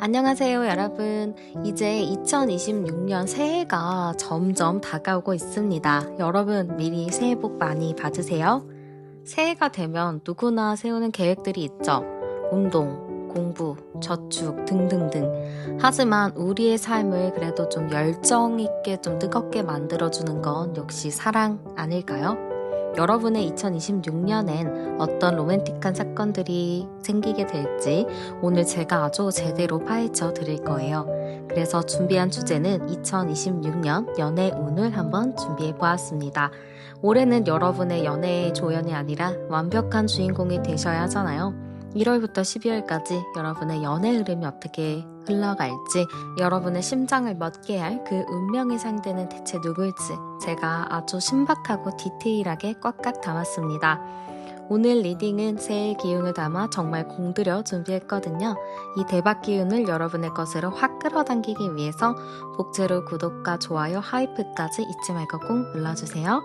안녕하세요, 여러분. 이제 2026년 새해가 점점 다가오고 있습니다. 여러분, 미리 새해 복 많이 받으세요. 새해가 되면 누구나 세우는 계획들이 있죠. 운동, 공부, 저축 등등등. 하지만 우리의 삶을 그래도 좀 열정 있게 좀 뜨겁게 만들어주는 건 역시 사랑 아닐까요? 여러분의 2026년엔 어떤 로맨틱한 사건들이 생기게 될지 오늘 제가 아주 제대로 파헤쳐 드릴 거예요. 그래서 준비한 주제는 2026년 연애 운을 한번 준비해 보았습니다. 올해는 여러분의 연애의 조연이 아니라 완벽한 주인공이 되셔야 하잖아요. 1월부터 12월까지 여러분의 연애 흐름이 어떻게 흘러갈지, 여러분의 심장을 멎게 할 그 운명의 상대는 대체 누굴지 제가 아주 신박하고 디테일하게 꽉꽉 담았습니다. 오늘 리딩은 새해 기운을 담아 정말 공들여 준비했거든요. 이 대박 기운을 여러분의 것으로 확 끌어당기기 위해서 복제로 구독과 좋아요, 하이프까지 잊지 말고 꼭 눌러주세요.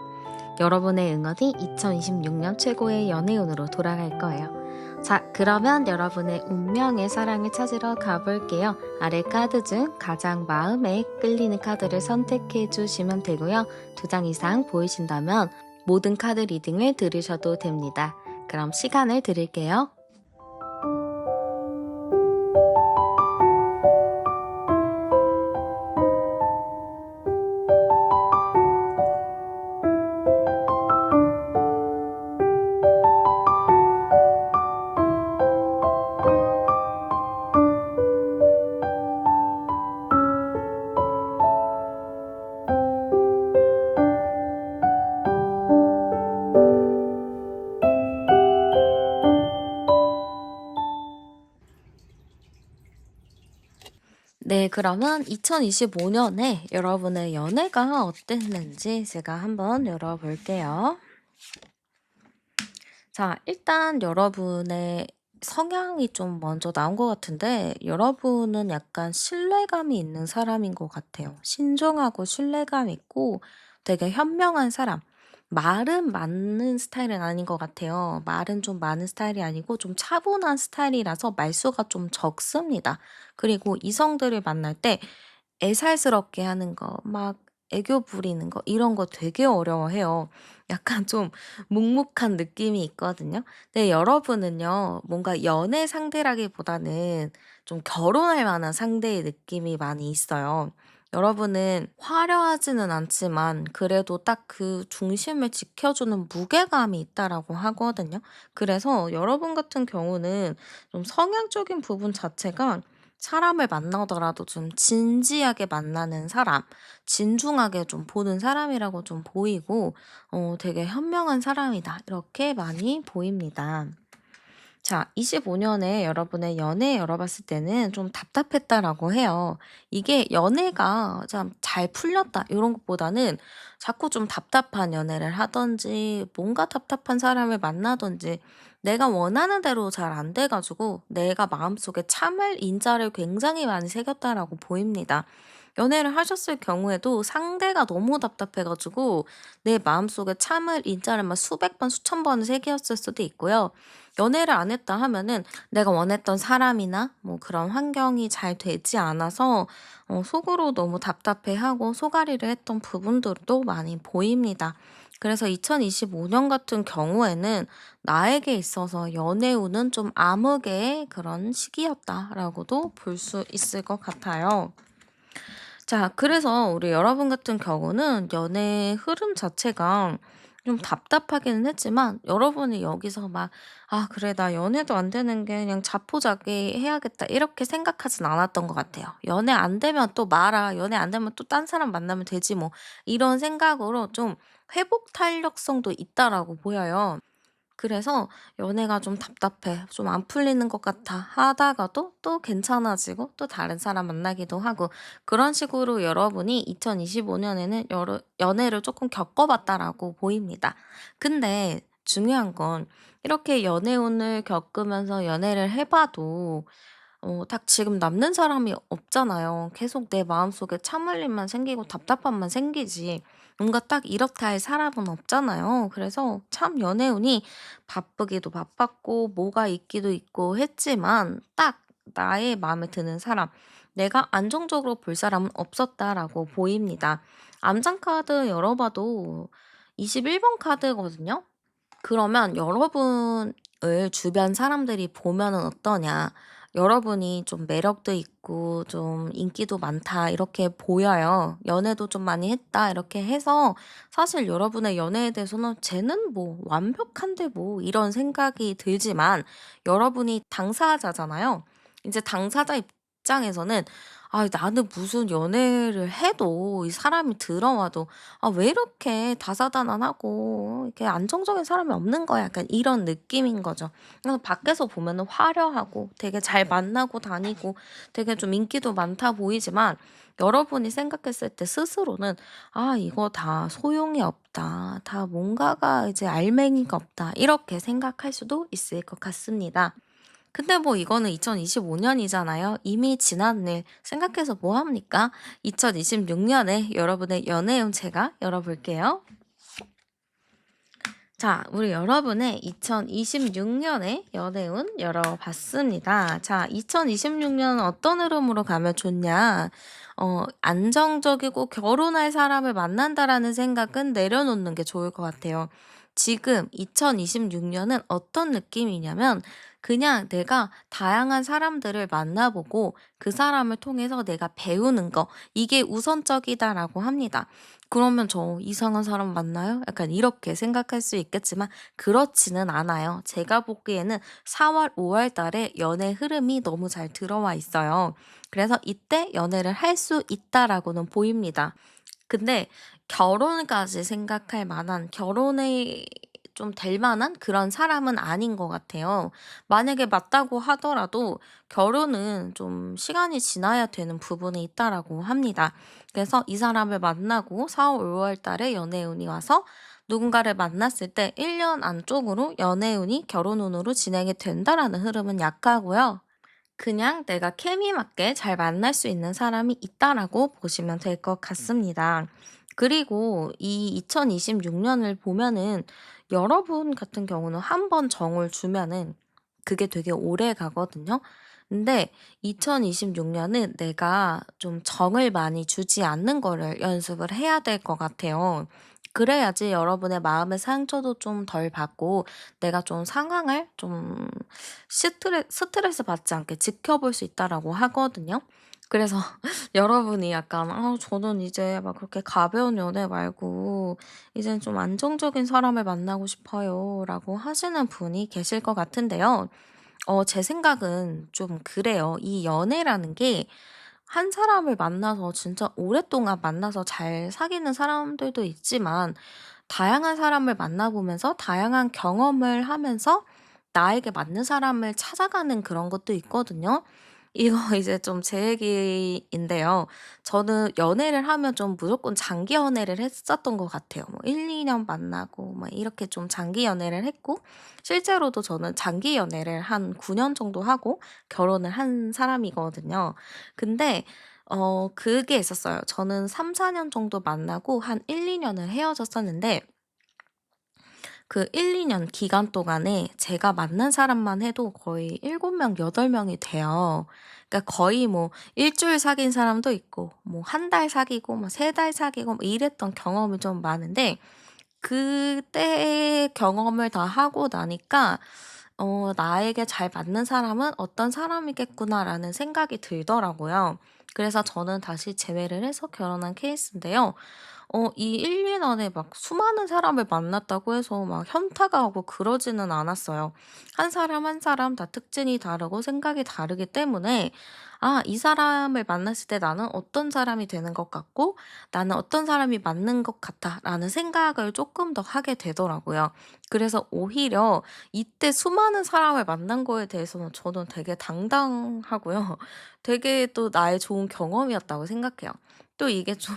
여러분의 응원이 2026년 최고의 연애운으로 돌아갈 거예요. 자, 그러면 여러분의 운명의 사랑을 찾으러 가볼게요. 아래 카드 중 가장 마음에 끌리는 카드를 선택해 주시면 되고요. 2장 이상 보이신다면 모든 카드 리딩을 들으셔도 됩니다. 그럼 시간을 드릴게요. 네, 그러면 2025년에 여러분의 연애가 어땠는지 제가 한번 열어볼게요. 자, 일단 여러분의 성향이 좀 먼저 나온 것 같은데, 여러분은 약간 신뢰감이 있는 사람인 것 같아요. 신중하고 신뢰감 있고 되게 현명한 사람. 말은 많은 스타일은 아닌 것 같아요. 말은 좀 많은 스타일이 아니고 좀 차분한 스타일이라서 말수가 좀 적습니다. 그리고 이성들을 만날 때 애살스럽게 하는 거, 막 애교 부리는 거, 이런 거 되게 어려워해요. 약간 좀 묵묵한 느낌이 있거든요. 근데 여러분은요, 뭔가 연애 상대라기보다는 좀 결혼할 만한 상대의 느낌이 많이 있어요. 여러분은 화려하지는 않지만 그래도 딱 그 중심을 지켜주는 무게감이 있다라고 하거든요. 그래서 여러분 같은 경우는 좀 성향적인 부분 자체가 사람을 만나더라도 좀 진지하게 만나는 사람, 진중하게 좀 보는 사람이라고 좀 보이고, 되게 현명한 사람이다. 이렇게 많이 보입니다. 자, 25년에 여러분의 연애 열어봤을 때는 좀 답답했다라고 해요. 이게 연애가 참 잘 풀렸다, 이런 것보다는 자꾸 좀 답답한 연애를 하든지, 뭔가 답답한 사람을 만나든지, 내가 원하는 대로 잘 안 돼가지고, 내가 마음속에 참을 인자를 굉장히 많이 새겼다라고 보입니다. 연애를 하셨을 경우에도 상대가 너무 답답해가지고, 내 마음속에 참을 인자를 막 수백 번, 수천 번을 새겼을 수도 있고요. 연애를 안 했다 하면은 내가 원했던 사람이나 뭐 그런 환경이 잘 되지 않아서 속으로 너무 답답해하고 소가리를 했던 부분들도 많이 보입니다. 그래서 2025년 같은 경우에는 나에게 있어서 연애운은 좀 암흑의 그런 시기였다라고도 볼 수 있을 것 같아요. 자, 그래서 우리 여러분 같은 경우는 연애 흐름 자체가 좀 답답하기는 했지만 여러분이 여기서 막 '아 그래 나 연애도 안 되는 게 그냥 자포자기 해야겠다.' 이렇게 생각하진 않았던 것 같아요. '연애 안 되면 또 마라. 연애 안 되면 또 딴 사람 만나면 되지 뭐.' 이런 생각으로 좀 회복 탄력성도 있다라고 보여요. 그래서 연애가 좀 답답해, 좀 안 풀리는 것 같아 하다가도 또 괜찮아지고 또 다른 사람 만나기도 하고 그런 식으로 여러분이 2025년에는 여러 연애를 조금 겪어봤다라고 보입니다. 근데 중요한 건 이렇게 연애운을 겪으면서 연애를 해봐도 딱 지금 남는 사람이 없잖아요. 계속 내 마음속에 참을림만 생기고 답답함만 생기지 뭔가 딱 이렇다 할 사람은 없잖아요. 그래서 참 연애운이 바쁘기도 바빴고 뭐가 있기도 있고 했지만 딱 나의 마음에 드는 사람, 내가 안정적으로 볼 사람은 없었다라고 보입니다. 암장 카드 열어봐도 21번 카드거든요. 그러면 여러분을 주변 사람들이 보면은 어떠냐. 여러분이 좀 매력도 있고 좀 인기도 많다 이렇게 보여요. 연애도 좀 많이 했다 이렇게 해서 사실 여러분의 연애에 대해서는 '쟤는 뭐 완벽한데 뭐.' 이런 생각이 들지만 여러분이 당사자잖아요. 이제 당사자 입장에서는 '아 나는 무슨 연애를 해도 이 사람이 들어와도 아 왜 이렇게 다사다난하고 이렇게 안정적인 사람이 없는 거야.' 약간 이런 느낌인 거죠. 그래서 밖에서 보면은 화려하고 되게 잘 만나고 다니고 되게 좀 인기도 많다 보이지만 여러분이 생각했을 때 스스로는 '아 이거 다 소용이 없다. 다 뭔가가 이제 알맹이가 없다.' 이렇게 생각할 수도 있을 것 같습니다. 근데 뭐 이거는 2025 년이잖아요. 이미 지난 일 생각해서 뭐 합니까? 2026 년에 여러분의 연애운 제가 열어볼게요. 자, 우리 여러분의 2026 년의 연애운 열어봤습니다. 자, 2026 년은 어떤 흐름으로 가면 좋냐? 안정적이고 결혼할 사람을 만난다라는 생각은 내려놓는 게 좋을 것 같아요. 지금 2026 년은 어떤 느낌이냐면 그냥 내가 다양한 사람들을 만나보고 그 사람을 통해서 내가 배우는 거 이게 우선적이다라고 합니다. 그러면 '저 이상한 사람 만나요?' 약간 이렇게 생각할 수 있겠지만 그렇지는 않아요. 제가 보기에는 4 월, 5월 달에 연애 흐름이 너무 잘 들어와 있어요. 그래서 이때 연애를 할 수 있다라고는 보입니다. 근데 결혼까지 생각할 만한 결혼에 좀 될 만한 그런 사람은 아닌 것 같아요. 만약에 맞다고 하더라도 결혼은 좀 시간이 지나야 되는 부분이 있다라고 합니다. 그래서 이 사람을 만나고 4 월, 5월 달에 연애운이 와서 누군가를 만났을 때 1년 안쪽으로 연애운이 결혼운으로 진행이 된다라는 흐름은 약하고요. 그냥 내가 케미 맞게 잘 만날 수 있는 사람이 있다라고 보시면 될 것 같습니다. 그리고 이 2026 년을 보면은 여러분 같은 경우는 한 번 정을 주면은 그게 되게 오래 가거든요. 근데 2026 년은 내가 좀 정을 많이 주지 않는 거를 연습을 해야 될 것 같아요. 그래야지 여러분의 마음의 상처도 좀 덜 받고 내가 좀 상황을 좀 스트레스 받지 않게 지켜볼 수 있다라고 하거든요. 그래서 여러분이 약간 '아 저는 이제 막 그렇게 가벼운 연애 말고 이제는 좀 안정적인 사람을 만나고 싶어요.'라고 하시는 분이 계실 것 같은데요. 제 생각은 좀 그래요. 이 연애라는 게 한 사람을 만나서 진짜 오랫동안 만나서 잘 사귀는 사람들도 있지만 다양한 사람을 만나보면서 다양한 경험을 하면서 나에게 맞는 사람을 찾아가는 그런 것도 있거든요. 이거 이제 좀 제 얘기인데요. 저는 연애를 하면 좀 무조건 장기 연애를 했었던 것 같아요. 뭐 1-2년 만나고 막 이렇게 좀 장기 연애를 했고 실제로도 저는 장기 연애를 한 9년 정도 하고 결혼을 한 사람이거든요. 근데 그게 있었어요. 저는 3-4년 정도 만나고 한 1-2 년을 헤어졌었는데 그 1-2년 기간 동안에 제가 만난 사람만 해도 거의 7 명, 8 명이 돼요. 그러니까 거의 뭐 일 주일 사귄 사람도 있고 뭐 한 달 사귀고 뭐 3달 사귀고 뭐 이랬던 경험이 좀 많은데 그때 경험을 다 하고 나니까 '나에게 잘 맞는 사람은 어떤 사람이겠구나.'라는 생각이 들더라고요. 그래서 저는 다시 재회를 해서 결혼한 케이스인데요. 이 1-2 년에 막 수많은 사람을 만났다고 해서 막 현타가 오고 그러지는 않았어요. 한 사람 한 사람 다 특징이 다르고 생각이 다르기 때문에 '아 이 사람을 만났을 때 나는 어떤 사람이 되는 것 같고 나는 어떤 사람이 맞는 것 같아.'라는 생각을 조금 더 하게 되더라고요. 그래서 오히려 이때 수많은 사람을 만난 거에 대해서는 저는 되게 당당하고요. 되게 또 나의 좋은 경험이었다고 생각해요. 또 이게 좀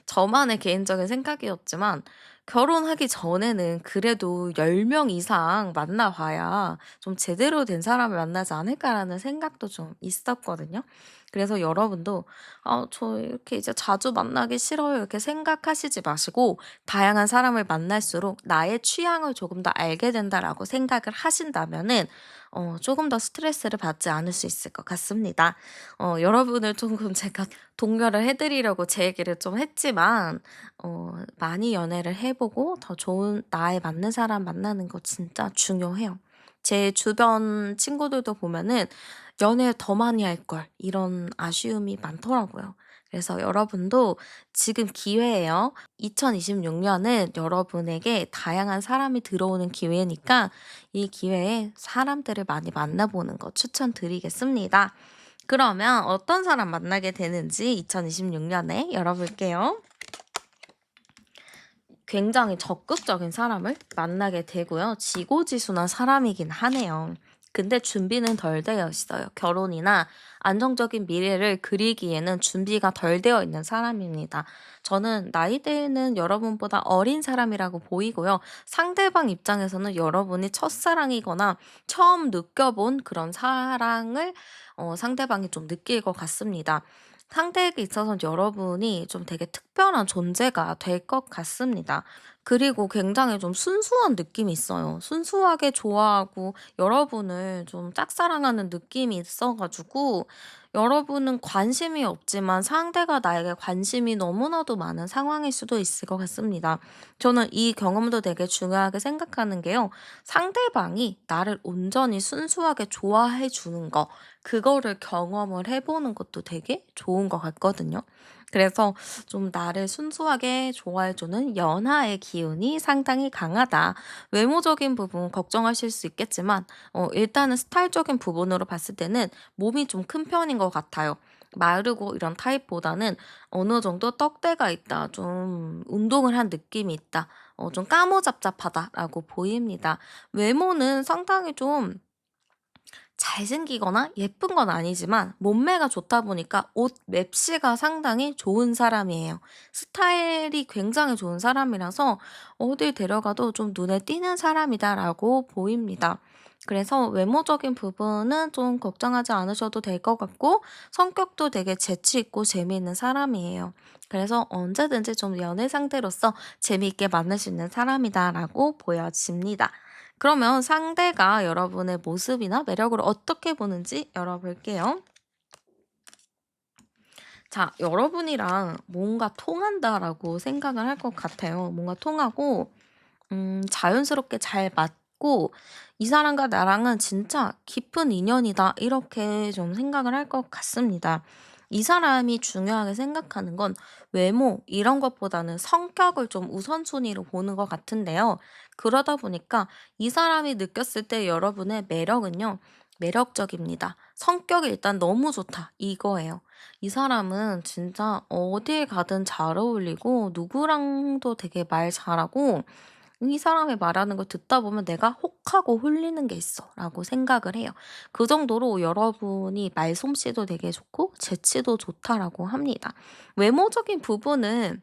저만의 개인적인 생각이었지만 결혼하기 전에는 그래도 10명 이상 만나 봐야 좀 '제대로 된 사람을 만나지 않을까.'라는 생각도 좀 있었거든요. 그래서 여러분도 '아 저 이렇게 이제 자주 만나기 싫어요.' 이렇게 생각하시지 마시고, 다양한 사람을 만날수록 '나의 취향을 조금 더 알게 된다.'라고 생각을 하신다면은 조금 더 스트레스를 받지 않을 수 있을 것 같습니다. 여러분을 조금 제가 독려를 해 드리려고 제 얘기를 좀 했지만, 많이 연애를 해 보고 더 좋은 나에 맞는 사람 만나는 거 진짜 중요해요. 제 주변 친구들도 보면은 '연애 더 많이 할 걸.' 이런 아쉬움이 많더라고요. 그래서 여러분도 지금 기회예요. 2026 년은 여러분에게 다양한 사람이 들어오는 기회니까 이 기회에 사람들을 많이 만나보는 거 추천드리겠습니다. 그러면 어떤 사람 만나게 되는지 2026 년에 열어볼게요. 굉장히 적극적인 사람을 만나게 되고요. 지고지순한 사람이긴 하네요. 근데 준비는 덜 되어 있어요. 결혼이나 안정적인 미래를 그리기에는 준비가 덜 되어 있는 사람입니다. 저는 나이대는 여러분보다 어린 사람이라고 보이고요. 상대방 입장에서는 여러분이 첫사랑이거나 처음 느껴본 그런 사랑을 상대방이 좀 느낄 것 같습니다. 상대에게 있어서는 여러분이 좀 되게 특별한 존재가 될 것 같습니다. 그리고 굉장히 좀 순수한 느낌이 있어요. 순수하게 좋아하고 여러분을 좀 짝사랑하는 느낌이 있어 가지고, 여러분은 관심이 없지만 상대가 나에게 관심이 너무나도 많은 상황일 수도 있을 것 같습니다. 저는 이 경험도 되게 중요하게 생각하는 게요. 상대방이 나를 온전히 순수하게 좋아해 주는 거, 그거를 경험을 해 보는 것도 되게 좋은 것 같거든요. 그래서 좀 나를 순수하게 좋아해 주는 연하의 기운이 상당히 강하다. 외모적인 부분 걱정하실 수 있겠지만 일단은 스타일적인 부분으로 봤을 때는 몸이 좀 큰 편인 것 같아요. 마르고 이런 타입보다는 어느 정도 떡대가 있다, 좀 운동을 한 느낌이 있다, 좀 까무잡잡하다라고 보입니다. 외모는 상당히 좀 잘생기거나 예쁜 건 아니지만 몸매가 좋다 보니까 옷 맵시가 상당히 좋은 사람이에요. 스타일이 굉장히 좋은 사람이라서 어딜 데려가도 좀 눈에 띄는 사람이다라고 보입니다. 그래서 외모적인 부분은 좀 걱정하지 않으셔도 될 것 같고, 성격도 되게 재치 있고 재미있는 사람이에요. 그래서 언제든지 좀 연애 상대로서 재미있게 만날 수 있는 사람이다라고 보여집니다. 그러면 상대가 여러분의 모습이나 매력을 어떻게 보는지 열어볼게요. 자, 여러분이랑 뭔가 통한다라고 생각을 할 것 같아요. 뭔가 통하고, 자연스럽게 잘 맞고, 이 사람과 나랑은 진짜 깊은 인연이다, 이렇게 좀 생각을 할 것 같습니다. 이 사람이 중요하게 생각하는 건 외모, 이런 것보다는 성격을 좀 우선순위로 보는 것 같은데요. 그러다 보니까 이 사람이 느꼈을 때 여러분의 매력은요, 매력적입니다. 성격이 일단 너무 좋다, 이거예요. 이 사람은 진짜 어딜 가든 잘 어울리고 누구랑도 되게 말 잘하고, 이 사람이 말하는 걸 듣다 보면 '내가 혹하고 홀리는 게 있어.'라고 생각을 해요. 그 정도로 여러분이 말솜씨도 되게 좋고 재치도 좋다라고 합니다. 외모적인 부분은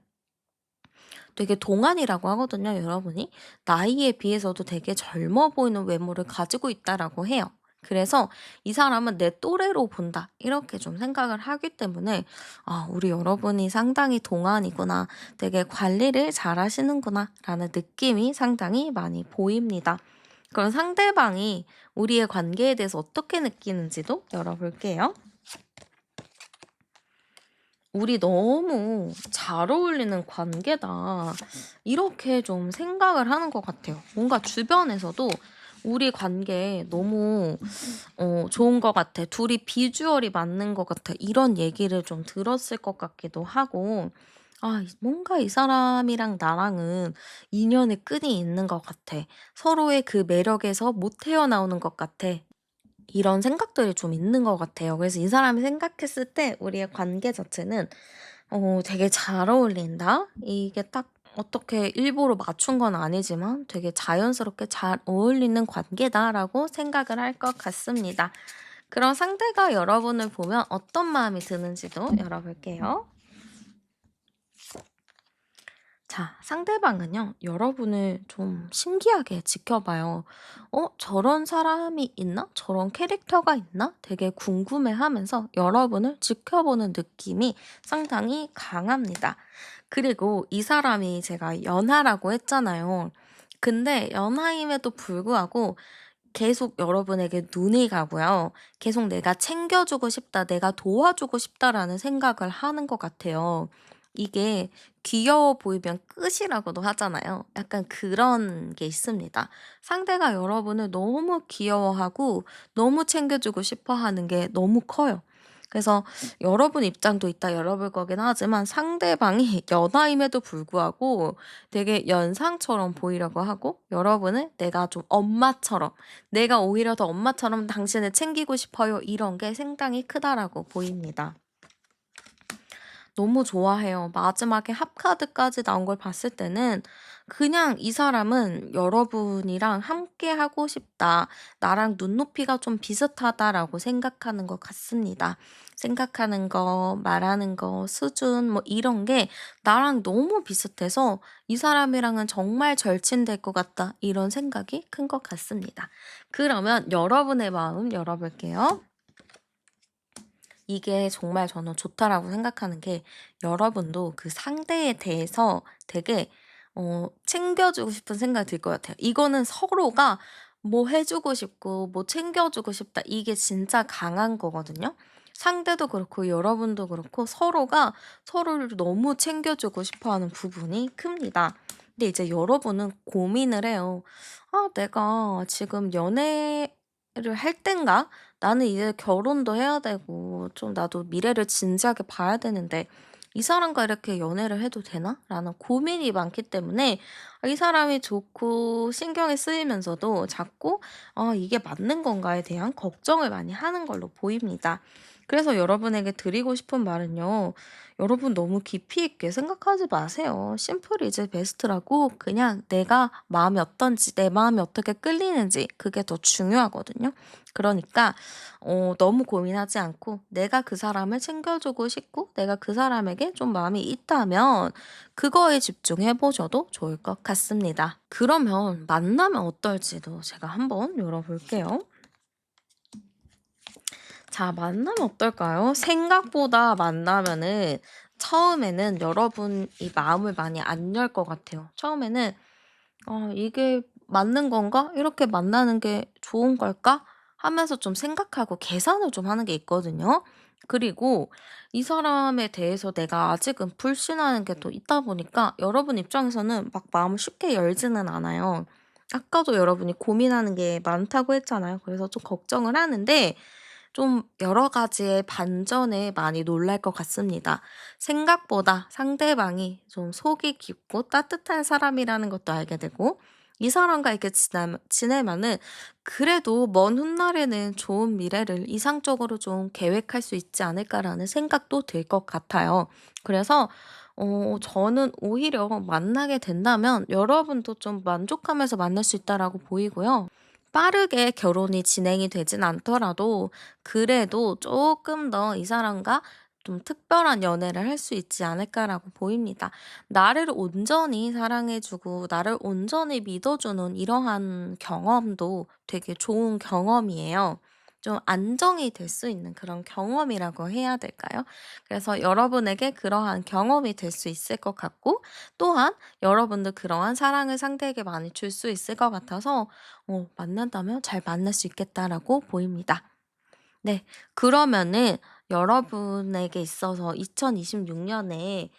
되게 동안이라고 하거든요, 여러분이. 나이에 비해서도 되게 젊어 보이는 외모를 가지고 있다라고 해요. 그래서 '이 사람은 내 또래로 본다.' 이렇게 좀 생각을 하기 때문에 '아 우리 여러분이 상당히 동안이구나. 되게 관리를 잘하시는구나.'라는 느낌이 상당히 많이 보입니다. 그럼 상대방이 우리의 관계에 대해서 어떻게 느끼는지도 열어볼게요. "우리 너무 잘 어울리는 관계다." 이렇게 좀 생각을 하는 것 같아요. 뭔가 주변에서도 "우리 관계 너무 좋은 것 같아. 둘이 비주얼이 맞는 것 같아." 이런 얘기를 좀 들었을 것 같기도 하고, '아 뭔가 이 사람이랑 나랑은 인연의 끈이 있는 것 같아. 서로의 그 매력에서 못 헤어나오는 것 같아.' 이런 생각들이 좀 있는 것 같아요. 그래서 이 사람이 생각했을 때 우리의 관계 자체는 '되게 잘 어울린다.' 이게 딱 어떻게 일부러 맞춘 건 아니지만 '되게 자연스럽게 잘 어울리는 관계다.'라고 생각을 할 것 같습니다. 그럼 상대가 여러분을 보면 어떤 마음이 드는지도 열어볼게요. 자, 상대방은요, 여러분을 좀 신기하게 지켜봐요. 저런 사람이 있나? 저런 캐릭터가 있나? 되게 궁금해 하면서 여러분을 지켜보는 느낌이 상당히 강합니다. 그리고 이 사람이 제가 연하라고 했잖아요. 근데 연하임에도 불구하고 계속 여러분에게 눈이 가고요. 계속 '내가 챙겨주고 싶다. 내가 도와주고 싶다.'라는 생각을 하는 것 같아요. 이게 귀여워 보이면 끝이라고도 하잖아요. 약간 그런 게 있습니다. 상대가 여러분을 너무 귀여워하고 너무 챙겨주고 싶어 하는 게 너무 커요. 그래서 여러분 입장도 이따 열어볼 거긴 하지만 상대방이 연하임에도 불구하고 되게 연상처럼 보이려고 하고 여러분을 내가 좀 엄마처럼 '내가 오히려 더 엄마처럼 당신을 챙기고 싶어요.' 이런 게 상당히 크다라고 보입니다. 너무 좋아해요. 마지막에 합카드까지 나온 걸 봤을 때는 그냥 '이 사람은 여러분이랑 함께 하고 싶다. 나랑 눈높이가 좀 비슷하다.'라고 생각하는 것 같습니다. 생각하는 거, 말하는 거, 수준 뭐 이런 게 나랑 너무 비슷해서 '이 사람이랑은 정말 절친될 것 같다.' 이런 생각이 큰 것 같습니다. 그러면 여러분의 마음 열어 볼게요. 이게 정말 저는 좋다라고 생각하는 게 여러분도 그 상대에 대해서 되게 챙겨주고 싶은 생각이 들 것 같아요. 이거는 서로가 뭐 해 주고 싶고 뭐 챙겨 주고 싶다 이게 진짜 강한 거거든요. 상대도 그렇고 여러분도 그렇고 서로가 서로를 너무 챙겨 주고 싶어 하는 부분이 큽니다. 근데 이제 여러분은 고민을 해요. '아 내가 지금 연애를 할 땐가? 나는 이제 결혼도 해야 되고 좀 나도 미래를 진지하게 봐야 되는데 이 사람과 이렇게 연애를 해도 되나? 라는 고민이 많기 때문에 이 사람이 좋고 신경이 쓰이면서도 자꾸 이게 맞는 건가에 대한 걱정을 많이 하는 걸로 보입니다. 그래서 여러분에게 드리고 싶은 말은요. 여러분 너무 깊이 있게 생각하지 마세요. 심플 이즈 베스트라고 그냥 내가 마음이 어떤지, 내 마음이 어떻게 끌리는지 그게 더 중요하거든요. 그러니까 너무 고민하지 않고 내가 그 사람을 챙겨주고 싶고 내가 그 사람에게 좀 마음이 있다면 그거에 집중해 보셔도 좋을 것 같습니다. 그러면 만나면 어떨지도 제가 한번 열어볼게요. 자, 만나면 어떨까요? 생각보다 만나면은 처음에는 여러분이 마음을 많이 안 열 것 같아요. 처음에는 '이게 맞는 건가? 이렇게 만나는 게 좋은 걸까?' 하면서 좀 생각하고 계산을 좀 하는 게 있거든요. 그리고 이 사람에 대해서 내가 아직은 불신하는 게 또 있다 보니까 여러분 입장에서는 막 마음을 쉽게 열지는 않아요. 아까도 여러분이 고민하는 게 많다고 했잖아요. 그래서 좀 걱정을 하는데 좀 여러 가지의 반전에 많이 놀랄 것 같습니다. 생각보다 상대방이 좀 속이 깊고 따뜻한 사람이라는 것도 알게 되고 이 사람과 이렇게 지내면은 그래도 먼 훗날에는 좋은 미래를 이상적으로 좀 계획할 수 있지 않을까라는 생각도 들 것 같아요. 그래서 저는 오히려 만나게 된다면 여러분도 좀 만족하면서 만날 수 있다라고 보이고요. 빠르게 결혼이 진행이 되진 않더라도 그래도 조금 더 이 사람과 좀 특별한 연애를 할 수 있지 않을까라고 보입니다. 나를 온전히 사랑해 주고 나를 온전히 믿어 주는 이러한 경험도 되게 좋은 경험이에요. 좀 안정이 될 수 있는 그런 경험이라고 해야 될까요? 그래서 여러분에게 그러한 경험이 될 수 있을 것 같고 또한 여러분도 그러한 사랑을 상대에게 많이 줄 수 있을 것 같아서 만난다면 잘 만날 수 있겠다라고 보입니다. 네. 그러면은 여러분에게 있어서 2026 년에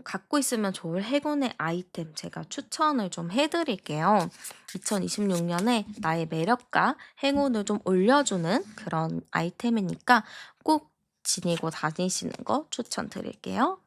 갖고 있으면 좋을 행운의 아이템 제가 추천을 좀 해 드릴게요. 2026 년에 나의 매력과 행운을 좀 올려주는 그런 아이템이니까 꼭 지니고 다니시는 거 추천드릴게요.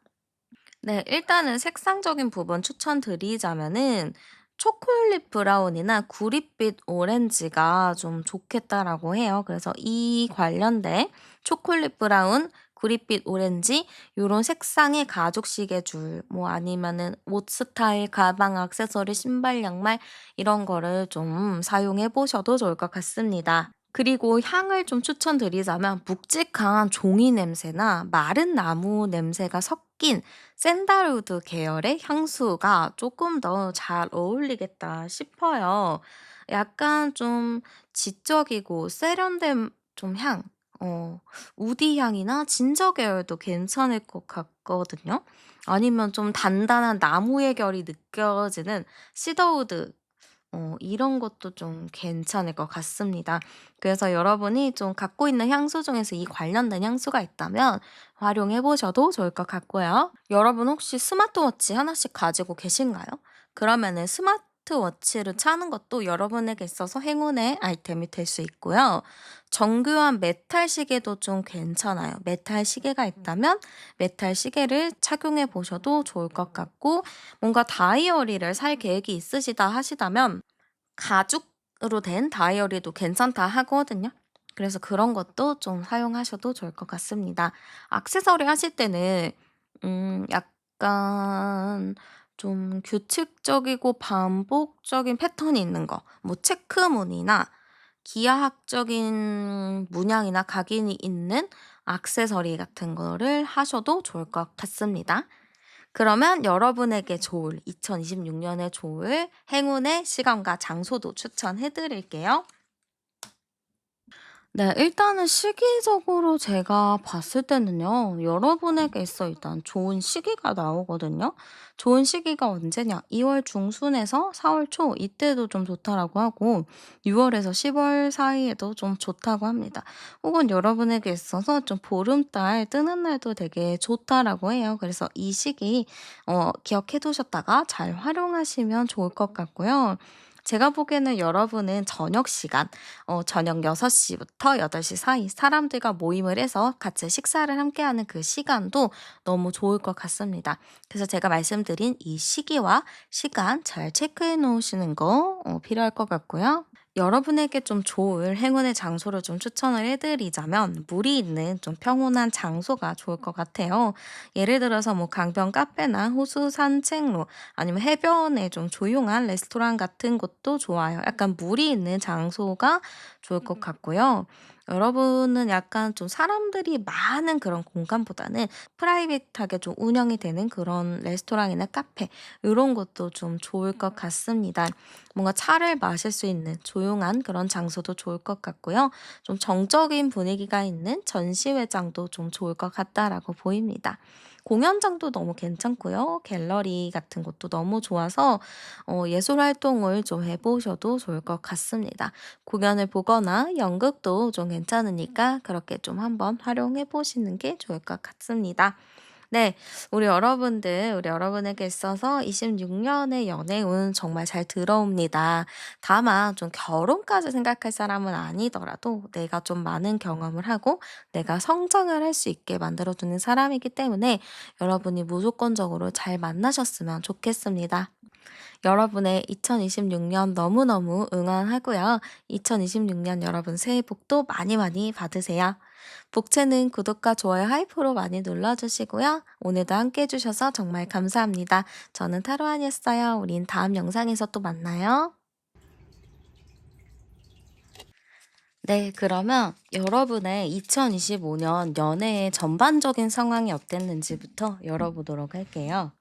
네. 일단은 색상적인 부분 추천드리자면은 초콜릿 브라운이나 구릿빛 오렌지가 좀 좋겠다라고 해요. 그래서 이 관련된 초콜릿 브라운, 구릿빛 오렌지 요런 색상의 가죽 시계줄 뭐 아니면은 옷 스타일, 가방, 액세서리, 신발, 양말 이런 거를 좀 사용해 보셔도 좋을 것 같습니다. 그리고 향을 좀 추천드리자면 묵직한 종이 냄새나 마른 나무 냄새가 섞인 샌달우드 계열의 향수가 조금 더 잘 어울리겠다 싶어요. 약간 좀 지적이고 세련된 좀 향, 어 우디 향이나 진저 계열도 괜찮을 것 같거든요. 아니면 좀 단단한 나무의 결이 느껴지는 시더우드, 이런 것도 좀 괜찮을 것 같습니다. 그래서 여러분이 좀 갖고 있는 향수 중에서 이 관련된 향수가 있다면 활용해 보셔도 좋을 것 같고요. 여러분 혹시 스마트워치 하나씩 가지고 계신가요? 그러면은 스마트워치를 차는 것도 여러분에게 있어서 행운의 아이템이 될 수 있고요. 정교한 메탈 시계도 좀 괜찮아요. 메탈 시계가 있다면 메탈 시계를 착용해 보셔도 좋을 것 같고, 뭔가 다이어리를 살 계획이 있으시다 하시다면 가죽으로 된 다이어리도 괜찮다 하거든요. 그래서 그런 것도 좀 사용하셔도 좋을 것 같습니다. 액세서리 하실 때는 약간 좀 규칙적이고 반복적인 패턴이 있는 거, 뭐 체크무늬나 기하학적인 문양이나 각인이 있는 액세서리 같은 거를 하셔도 좋을 것 같습니다. 그러면 여러분에게 좋을 2026년에 좋을 행운의 시간과 장소도 추천해 드릴게요. 네. 일단은 시기적으로 제가 봤을 때는요. 여러분에게 있어 일단 좋은 시기가 나오거든요. 좋은 시기가 언제냐? 2월 중순에서 4월 초 이때도 좀 좋다라고 하고 6 월에서 10월 사이에도 좀 좋다고 합니다. 혹은 여러분에게 있어서 좀 보름달 뜨는 날도 되게 좋다라고 해요. 그래서 이 시기 기억해 두셨다가 잘 활용하시면 좋을 것 같고요. 제가 보기에는 여러분은 저녁 시간, 저녁 6 시부터 8시 사이 사람들과 모임을 해서 같이 식사를 함께하는 그 시간도 너무 좋을 것 같습니다. 그래서 제가 말씀드린 이 시기와 시간 잘 체크해 놓으시는 거 필요할 것 같고요. 여러분에게 좀 좋을 행운의 장소를 좀 추천을 해 드리자면 물이 있는 좀 평온한 장소가 좋을 것 같아요. 예를 들어서 뭐 강변 카페나 호수 산책로, 아니면 해변에 좀 조용한 레스토랑 같은 곳도 좋아요. 약간 물이 있는 장소가 좋을 것 같고요. 여러분은 약간 좀 사람들이 많은 그런 공간보다는 프라이빗하게 좀 운영이 되는 그런 레스토랑이나 카페, 요런 것도 좀 좋을 것 같습니다. 뭔가 차를 마실 수 있는 조용한 그런 장소도 좋을 것 같고요. 좀 정적인 분위기가 있는 전시회장도 좀 좋을 것 같다라고 보입니다. 공연장도 너무 괜찮고요. 갤러리 같은 것도 너무 좋아서 예술 활동을 좀 해 보셔도 좋을 것 같습니다. 공연을 보거나 연극도 좀 괜찮으니까 그렇게 좀 한번 활용해 보시는 게 좋을 것 같습니다. 네. 우리 여러분에게 있어서 26 년의 연애운 정말 잘 들어옵니다. 다만 좀 결혼까지 생각할 사람은 아니더라도 내가 좀 많은 경험을 하고 내가 성장을 할 수 있게 만들어 주는 사람이기 때문에 여러분이 무조건적으로 잘 만나셨으면 좋겠습니다. 여러분의 2026년 너무너무 응원하고요. 2026년 여러분 새해 복도 많이 많이 받으세요. 복채는 구독과 좋아요, 하이프로 많이 눌러주시고요. 오늘도 함께 해주셔서 정말 감사합니다. 저는 타로안이었어요. 우린 다음 영상에서 또 만나요. 네, 그러면 여러분의 2025년 연애의 전반적인 상황이 어땠는지부터 열어보도록 할게요.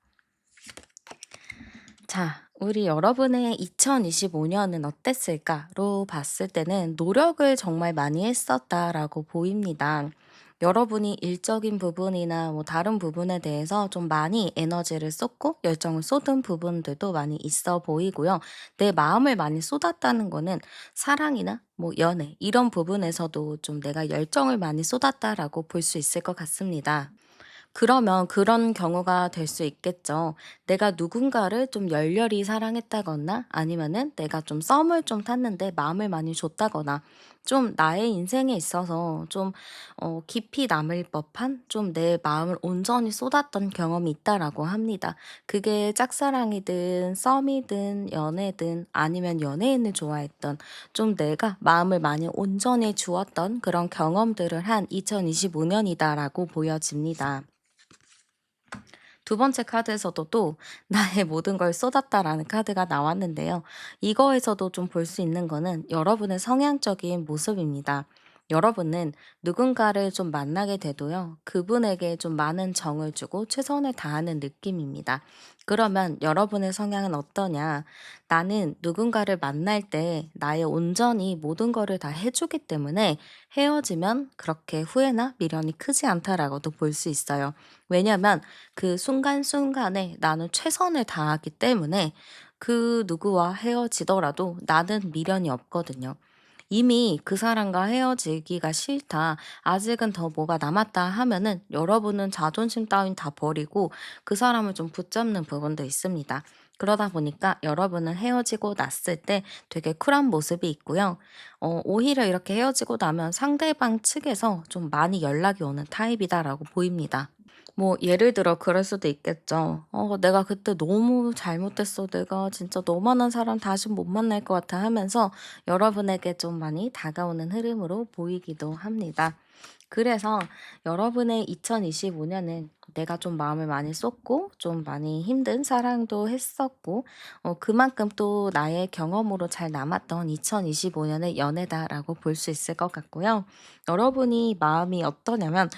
자, 우리 여러분의 2025 년은 어땠을까로 봤을 때는 노력을 정말 많이 했었다라고 보입니다. 여러분이 일적인 부분이나 뭐 다른 부분에 대해서 좀 많이 에너지를 쏟고 열정을 쏟은 부분들도 많이 있어 보이고요. 내 마음을 많이 쏟았다는 거는 사랑이나 뭐 연애 이런 부분에서도 좀 내가 열정을 많이 쏟았다라고 볼 수 있을 것 같습니다. 그러면 그런 경우가 될 수 있겠죠. 내가 누군가를 좀 열렬히 사랑했다거나 아니면은 내가 좀 썸을 좀 탔는데 마음을 많이 줬다거나 좀 나의 인생에 있어서 좀 깊이 남을 법한 좀 내 마음을 온전히 쏟았던 경험이 있다라고 합니다. 그게 짝사랑이든 썸이든 연애든 아니면 연예인을 좋아했던 좀 내가 마음을 많이 온전히 주었던 그런 경험들을 한 2025 년이다라고 보여집니다. 두 번째 카드에서도 또 나의 모든 걸 쏟았다라는 카드가 나왔는데요. 이거에서도 좀 볼 수 있는 거는 여러분의 성향적인 모습입니다. 여러분은 누군가를 좀 만나게 돼도요, 그분에게 좀 많은 정을 주고 최선을 다하는 느낌입니다. 그러면 여러분의 성향은 어떠냐? 나는 누군가를 만날 때 나의 온전히 모든 거를 다 해주기 때문에 헤어지면 그렇게 후회나 미련이 크지 않다라고도 볼 수 있어요. 왜냐면 그 순간순간에 나는 최선을 다하기 때문에 그 누구와 헤어지더라도 나는 미련이 없거든요. 이미 그 사람과 헤어지기가 싫다, 아직은 더 뭐가 남았다 하면은 여러분은 자존심 따윈 다 버리고 그 사람을 좀 붙잡는 부분도 있습니다. 그러다 보니까 여러분은 헤어지고 났을 때 되게 쿨한 모습이 있고요. 오히려 이렇게 헤어지고 나면 상대방 측에서 좀 많이 연락이 오는 타입이다라고 보입니다. 뭐 예를 들어 그럴 수도 있겠죠. 내가 그때 너무 잘못했어. 내가 진짜 너만한 사람 다시 못 만날 것 같아." 하면서 여러분에게 좀 많이 다가오는 흐름으로 보이기도 합니다. 그래서 여러분의 2025 년은 내가 좀 마음을 많이 쏟고 좀 많이 힘든 사랑도 했었고, 그만큼 또 나의 경험으로 잘 남았던 2025 년의 연애다라고 볼 수 있을 것 같고요. 여러분이 마음이 어떠냐면,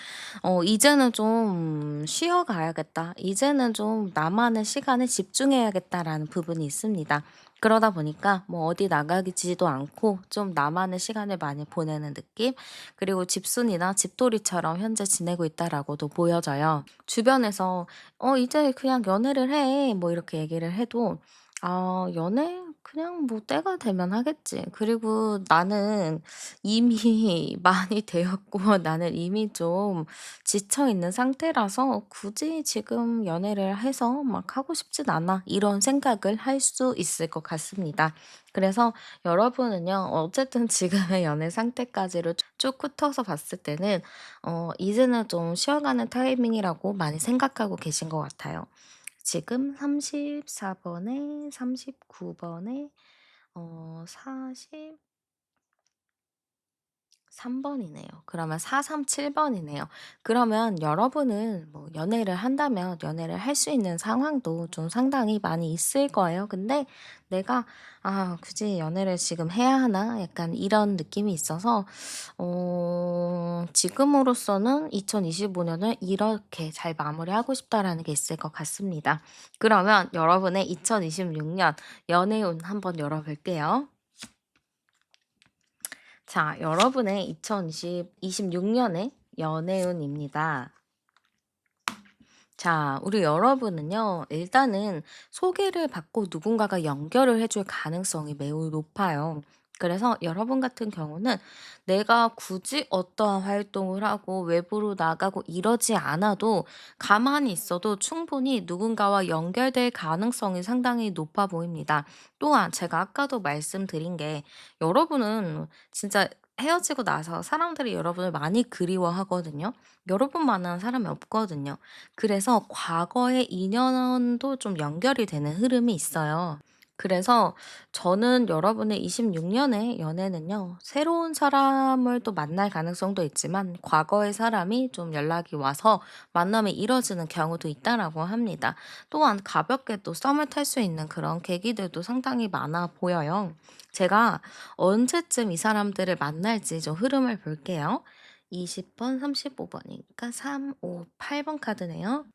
이제는 좀 쉬어 가야겠다. 이제는 좀 나만의 시간에 집중해야겠다라는 부분이 있습니다. 그러다 보니까 뭐 어디 나가지도 않고 좀 나만의 시간을 많이 보내는 느낌? 그리고 집순이나 집돌이처럼 현재 지내고 있다라고도 보여져요. 주변에서 이제 그냥 연애를 해." 뭐 이렇게 얘기를 해도 "아, 연애? 그냥 뭐 때가 되면 하겠지. 그리고 나는 이미 많이 되었고 나는 이미 좀 지쳐 있는 상태라서 굳이 지금 연애를 해서 막 하고 싶진 않아." 이런 생각을 할 수 있을 것 같습니다. 그래서 여러분은요, 어쨌든 지금의 연애 상태까지를 쭉 훑어서 봤을 때는 이제는 좀 쉬어가는 타이밍이라고 많이 생각하고 계신 것 같아요. 지금 34 번에 39 번에 43 번이네요. 그러면 437 번이네요. 그러면 여러분은 뭐 연애를 한다면 연애를 할 수 있는 상황도 좀 상당히 많이 있을 거예요. 근데 내가 '아, 굳이 연애를 지금 해야 하나?' 약간 이런 느낌이 있어서 지금으로서는 2025 년을 이렇게 잘 마무리하고 싶다라는 게 있을 것 같습니다. 그러면 여러분의 2026년 연애운 한번 열어 볼게요. 자, 여러분의 2026 년의 연애운입니다. 자, 우리 여러분은요, 일단은 소개를 받고 누군가가 연결을 해줄 가능성이 매우 높아요. 그래서 여러분 같은 경우는 내가 굳이 어떠한 활동을 하고 외부로 나가고 이러지 않아도 가만히 있어도 충분히 누군가와 연결될 가능성이 상당히 높아 보입니다. 또한 제가 아까도 말씀드린 게, 여러분은 진짜 헤어지고 나서 사람들이 여러분을 많이 그리워하거든요. 여러분만한 사람이 없거든요. 그래서 과거의 인연도 좀 연결이 되는 흐름이 있어요. 그래서 저는 여러분의 26 년의 연애는요, 새로운 사람을 또 만날 가능성도 있지만 과거의 사람이 좀 연락이 와서 만남이 이뤄지는 경우도 있다라고 합니다. 또한 가볍게 또 썸을 탈 수 있는 그런 계기들도 상당히 많아 보여요. 제가 언제쯤 이 사람들을 만날지 좀 흐름을 볼게요. 20 번, 35 번이니까 3, 5, 8번 카드네요.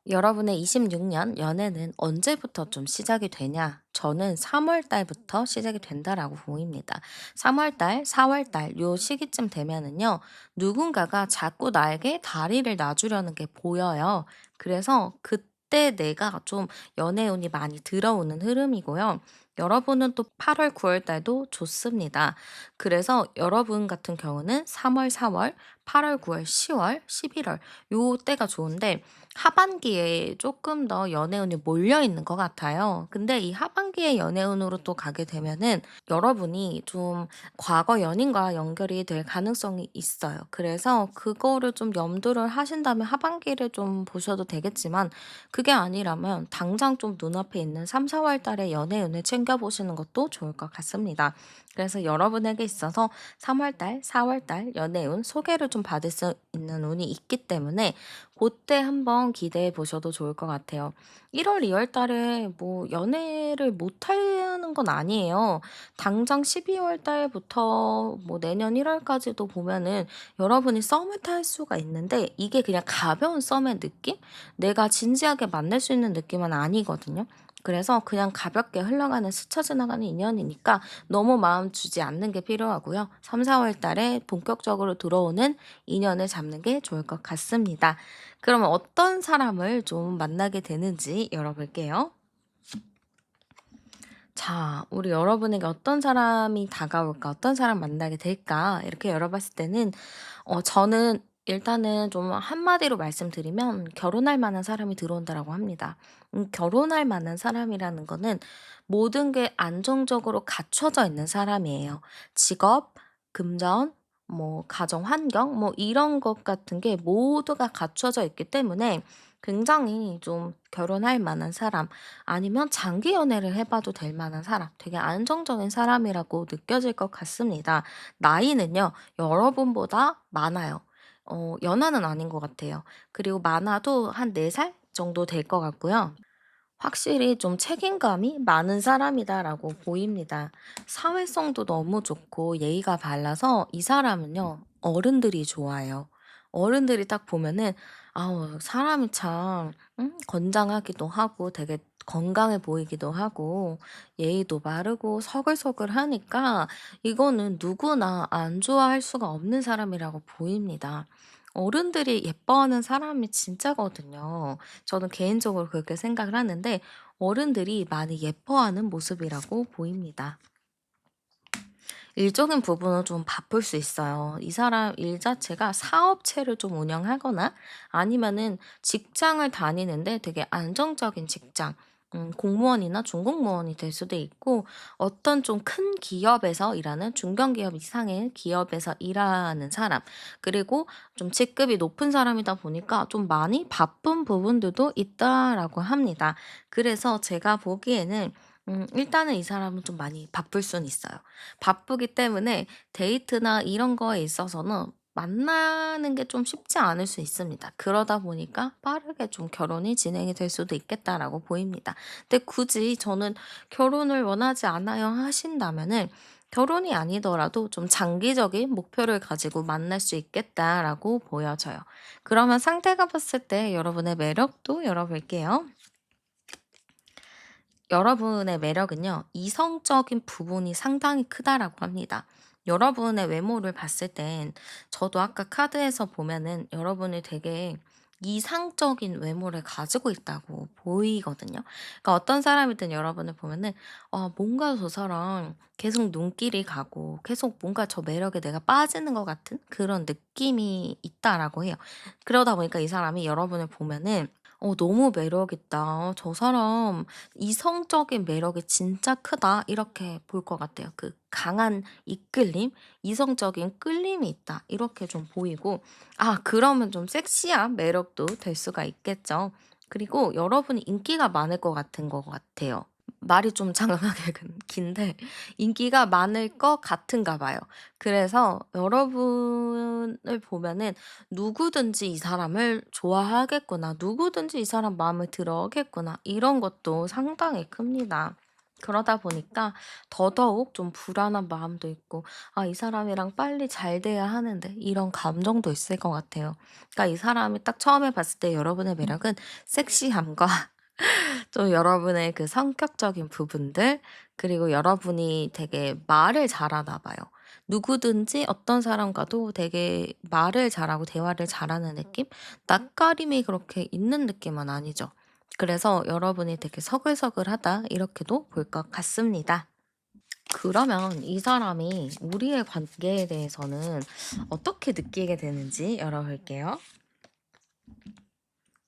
여러분의 26년 연애는 언제부터 좀 시작이 되냐? 저는 3월 달부터 시작이 된다라고 보입니다. 3월 달, 4월 달 요 시기쯤 되면은요, 누군가가 자꾸 나에게 다리를 놔주려는 게 보여요. 그래서 그때 내가 좀 연애운이 많이 들어오는 흐름이고요. 여러분은 또 8월, 9월 달도 좋습니다. 그래서 여러분 같은 경우는 3 월, 4 월, 8 월, 9월, 10 월, 11월 요 때가 좋은데, 하반기에 조금 더 연애운이 몰려 있는 것 같아요. 근데 이 하반기에 연애운으로 또 가게 되면은 여러분이 좀 과거 연인과 연결이 될 가능성이 있어요. 그래서 그거를 좀 염두를 하신다면 하반기를 좀 보셔도 되겠지만, 그게 아니라면 당장 좀 눈앞에 있는 3-4월 달에 연애운을 챙겨 보시는 것도 좋을 것 같습니다. 그래서 여러분에게 있어서 3월 달, 4월 달 연애운 소개를 좀 받을 수 있는 운이 있기 때문에 고때 한번 기대해 보셔도 좋을 것 같아요. 1월, 2월 달에 뭐 연애를 못 하는 건 아니에요. 당장 12월 달부터 뭐 내년 1 월까지도 보면은 여러분이 썸을 탈 수가 있는데 이게 그냥 가벼운 썸의 느낌? 내가 진지하게 만날 수 있는 느낌은 아니거든요. 그래서 그냥 가볍게 흘러가는 스쳐 지나가는 인연이니까 너무 마음 주지 않는 게 필요하고요. 3-4 월 달에 본격적으로 들어오는 인연을 잡는 게 좋을 것 같습니다. 그러면 어떤 사람을 좀 만나게 되는지 열어볼게요. 자, 우리 여러분에게 어떤 사람이 다가올까? 어떤 사람 만나게 될까? 이렇게 열어봤을 때는 저는 일단은 좀 한마디로 말씀드리면 결혼할 만한 사람이 들어온다라고 합니다. 결혼할 만한 사람이라는 거는 모든 게 안정적으로 갖춰져 있는 사람이에요. 직업, 금전, 뭐 가정 환경 뭐 이런 것 같은 게 모두가 갖춰져 있기 때문에 굉장히 좀 결혼할 만한 사람 아니면 장기 연애를 해 봐도 될 만한 사람 되게 안정적인 사람이라고 느껴질 것 같습니다. 나이는요. 여러분보다 많아요. 연하는 아닌 것 같아요. 그리고 많아도 한 4살 정도 될 것 같고요. 확실히 좀 책임감이 많은 사람이다라고 보입니다. 사회성도 너무 좋고 예의가 발라서 이 사람은요, 어른들이 좋아요. 어른들이 딱 보면은, 아우, 사람이 참, 건장하기도 하고 되게 건강해 보이기도 하고 예의도 바르고 서글서글 하니까 이거는 누구나 안 좋아할 수가 없는 사람이라고 보입니다. 어른들이 예뻐하는 사람이 진짜거든요. 저는 개인적으로 그렇게 생각을 하는데 어른들이 많이 예뻐하는 모습이라고 보입니다. 일적인 부분은 좀 바쁠 수 있어요. 이 사람 일 자체가 사업체를 좀 운영하거나 아니면은 직장을 다니는데 되게 안정적인 직장, 공무원이나 중공무원이 될 수도 있고 어떤 좀 큰 기업에서 일하는 중견기업 이상의 기업에서 일하는 사람, 그리고 좀 직급이 높은 사람이다 보니까 좀 많이 바쁜 부분들도 있다라고 합니다. 그래서 제가 보기에는 일단은 이 사람은 좀 많이 바쁠 수는 있어요. 바쁘기 때문에 데이트나 이런 거에 있어서는 만나는 게 좀 쉽지 않을 수 있습니다. 그러다 보니까 빠르게 좀 결혼이 진행이 될 수도 있겠다라고 보입니다. 근데 굳이 저는 결혼을 원하지 않아요 하신다면은 결혼이 아니더라도 좀 장기적인 목표를 가지고 만날 수 있겠다라고 보여져요. 그러면 상대가 봤을 때 여러분의 매력도 열어볼게요. 여러분의 매력은요, 이성적인 부분이 상당히 크다라고 합니다. 여러분의 외모를 봤을 땐, 저도 아까 카드에서 보면은 여러분이 되게 이상적인 외모를 가지고 있다고 보이거든요. 그러니까 어떤 사람이든 여러분을 보면은, 뭔가 저 사람 계속 눈길이 가고, 계속 뭔가 저 매력에 내가 빠지는 것 같은 그런 느낌이 있다라고 해요. 그러다 보니까 이 사람이 여러분을 보면은, 너무 매력있다. 저 사람 이성적인 매력이 진짜 크다. 이렇게 볼 것 같아요. 그 강한 이끌림, 이성적인 끌림이 있다. 이렇게 좀 보이고, 그러면 좀 섹시한 매력도 될 수가 있겠죠. 그리고 여러분이 인기가 많을 것 같은 것 같아요. 말이 좀 장황하게 긴데 인기가 많을 것 같은가 봐요. 그래서 여러분을 보면은 '누구든지 이 사람을 좋아하겠구나. 누구든지 이 사람 마음에 들어겠구나.' 이런 것도 상당히 큽니다. 그러다 보니까 더더욱 좀 불안한 마음도 있고 '아 이 사람이랑 빨리 잘 돼야 하는데.' 이런 감정도 있을 것 같아요. 그러니까 이 사람이 딱 처음에 봤을 때 여러분의 매력은 섹시함과 좀 여러분의 그 성격적인 부분들, 그리고 여러분이 되게 말을 잘하나 봐요. 누구든지 어떤 사람과도 되게 말을 잘하고 대화를 잘하는 느낌? 낯가림이 그렇게 있는 느낌은 아니죠. 그래서 여러분이 되게 서글서글하다 이렇게도 볼 것 같습니다. 그러면 이 사람이 우리의 관계에 대해서는 어떻게 느끼게 되는지 열어볼게요.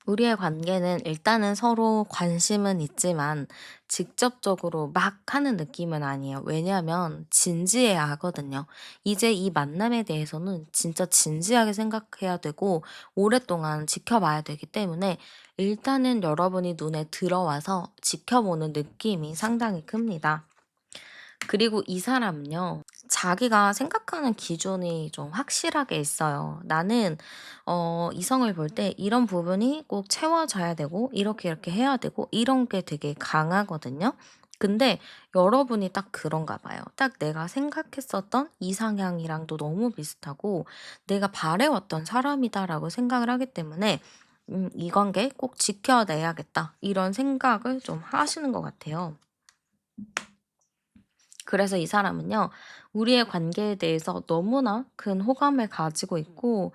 우리의 관계는 일단은 서로 관심은 있지만 직접적으로 막 하는 느낌은 아니에요. 왜냐하면 진지해야 하거든요. 이제 이 만남에 대해서는 진짜 진지하게 생각해야 되고 오랫동안 지켜봐야 되기 때문에 일단은 여러분이 눈에 들어와서 지켜보는 느낌이 상당히 큽니다. 그리고 이 사람은요. 자기가 생각하는 기준이 좀 확실하게 있어요. 나는 이성을 볼 때 이런 부분이 꼭 채워져야 되고 이렇게 이렇게 해야 되고 이런 게 되게 강하거든요. 근데 여러분이 딱 그런가 봐요. 딱 내가 생각했었던 이상향이랑도 너무 비슷하고 '내가 바래왔던 사람이다.'라고 생각을 하기 때문에 '이 관계 꼭 지켜내야겠다.' 이런 생각을 좀 하시는 것 같아요. 그래서 이 사람은요, 우리의 관계에 대해서 너무나 큰 호감을 가지고 있고,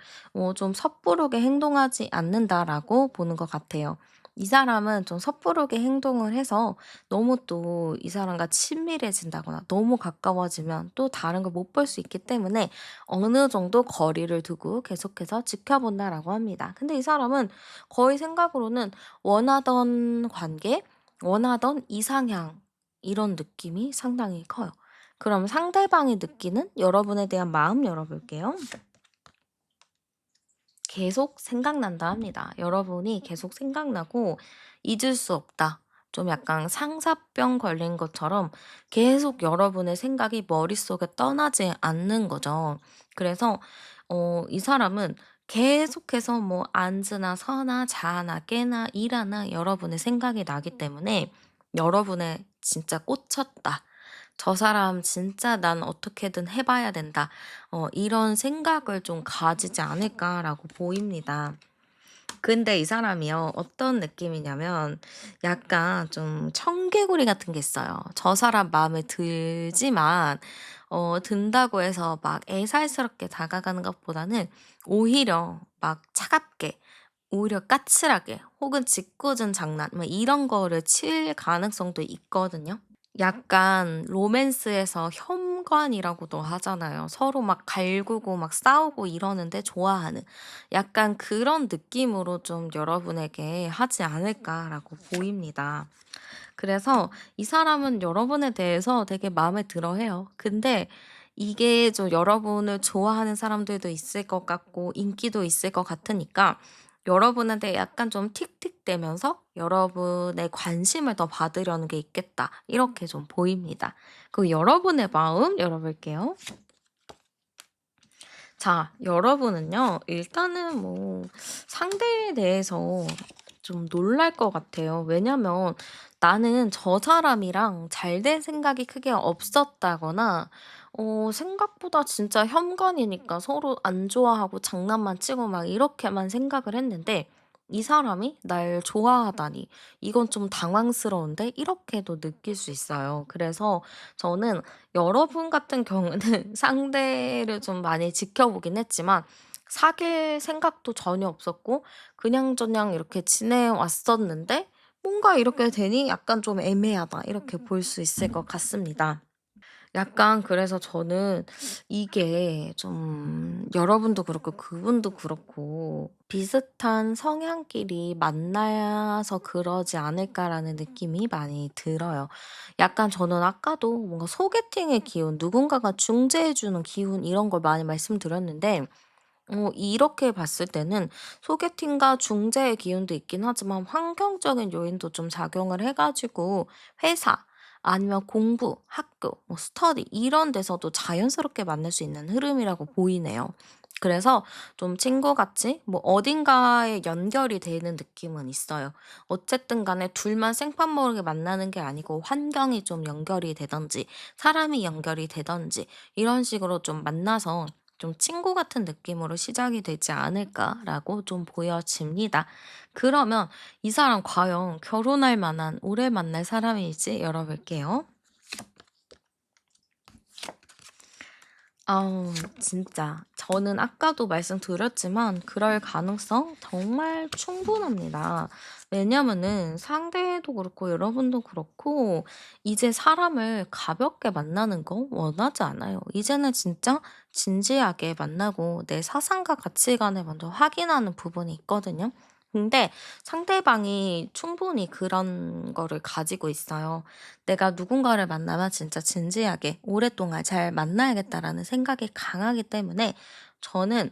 좀 섣부르게 행동하지 않는다라고 보는 것 같아요. 이 사람은 좀 섣부르게 행동을 해서 너무 또 이 사람과 친밀해진다거나 너무 가까워지면 또 다른 걸 못 볼 수 있기 때문에 어느 정도 거리를 두고 계속해서 지켜본다라고 합니다. 근데 이 사람은 거의 생각으로는 원하던 관계, 원하던 이상향, 이런 느낌이 상당히 커요. 그럼 상대방이 느끼는 여러분에 대한 마음 열어볼게요. 계속 생각난다 합니다. 여러분이 계속 생각나고 잊을 수 없다. 좀 약간 상사병 걸린 것처럼 계속 여러분의 생각이 머릿속에 떠나지 않는 거죠. 그래서 이 사람은 계속해서 뭐 앉으나 서나 자나 깨나 일하나 여러분의 생각이 나기 때문에 여러분의 진짜 꽂혔다. 저 사람 진짜 난 어떻게든 해 봐야 된다. 이런 생각을 좀 가지지 않을까라고 보입니다. 근데 이 사람이요. 어떤 느낌이냐면 약간 좀 청개구리 같은 게 있어요. 저 사람 마음에 들지만 든다고 해서 막 애살스럽게 다가가는 것보다는 오히려 막 차갑게, 오히려 까칠하게 혹은 짓궂은 장난 뭐 이런 거를 칠 가능성도 있거든요. 약간 로맨스에서 현관이라고도 하잖아요. 서로 막 갈구고 막 싸우고 이러는데 좋아하는 약간 그런 느낌으로 좀 여러분에게 하지 않을까라고 보입니다. 그래서 이 사람은 여러분에 대해서 되게 마음에 들어해요. 근데 이게 좀 여러분을 좋아하는 사람들도 있을 것 같고 인기도 있을 것 같으니까 여러분한테 약간 좀 틱틱대면서 여러분의 관심을 더 받으려는 게 있겠다. 이렇게 좀 보입니다. 그 여러분의 마음 열어볼게요. 자, 여러분은요, 일단은 뭐, 상대에 대해서 좀 놀랄 것 같아요. 왜냐면 나는 저 사람이랑 잘 될 생각이 크게 없었다거나, 생각보다 진짜 현관이니까 서로 안 좋아하고 장난만 치고 막 이렇게만 생각을 했는데, 이 사람이 날 좋아하다니, 이건 좀 당황스러운데? 이렇게도 느낄 수 있어요. 그래서 저는 여러분 같은 경우는 상대를 좀 많이 지켜보긴 했지만 사귈 생각도 전혀 없었고 그냥저냥 이렇게 지내왔었는데 뭔가 이렇게 되니 약간 좀 애매하다 이렇게 볼 수 있을 것 같습니다. 약간 그래서 저는 이게 좀 여러분도 그렇고 그분도 그렇고 '비슷한 성향끼리 만나서 그러지 않을까.'라는 느낌이 많이 들어요. 약간 저는 아까도 뭔가 소개팅의 기운, 누군가가 중재해 주는 기운 이런 걸 많이 말씀드렸는데 이렇게 봤을 때는 소개팅과 중재의 기운도 있긴 하지만 환경적인 요인도 좀 작용을 해 가지고 회사 아니면 공부, 학교, 뭐 스터디 이런 데서도 자연스럽게 만날 수 있는 흐름이라고 보이네요. 그래서 좀 친구같이 뭐 어딘가에 연결이 되는 느낌은 있어요. 어쨌든 간에 둘만 생판 모르게 만나는 게 아니고 환경이 좀 연결이 되든지 사람이 연결이 되든지 이런 식으로 좀 만나서 좀 친구 같은 느낌으로 시작이 되지 않을까라고 좀 보여집니다. 그러면 이 사람 과연 결혼할 만한 오래 만날 사람일지 열어볼게요. 아우 진짜 저는 아까도 말씀드렸지만 그럴 가능성 정말 충분합니다. 왜냐면은 상대도 그렇고 여러분도 그렇고 이제 사람을 가볍게 만나는 거 원하지 않아요. 이제는 진짜 진지하게 만나고 내 사상과 가치관을 먼저 확인하는 부분이 있거든요. 근데 상대방이 충분히 그런 거를 가지고 있어요. 내가 누군가를 만나면 진짜 진지하게 오랫동안 잘 만나야겠다라는 생각이 강하기 때문에 저는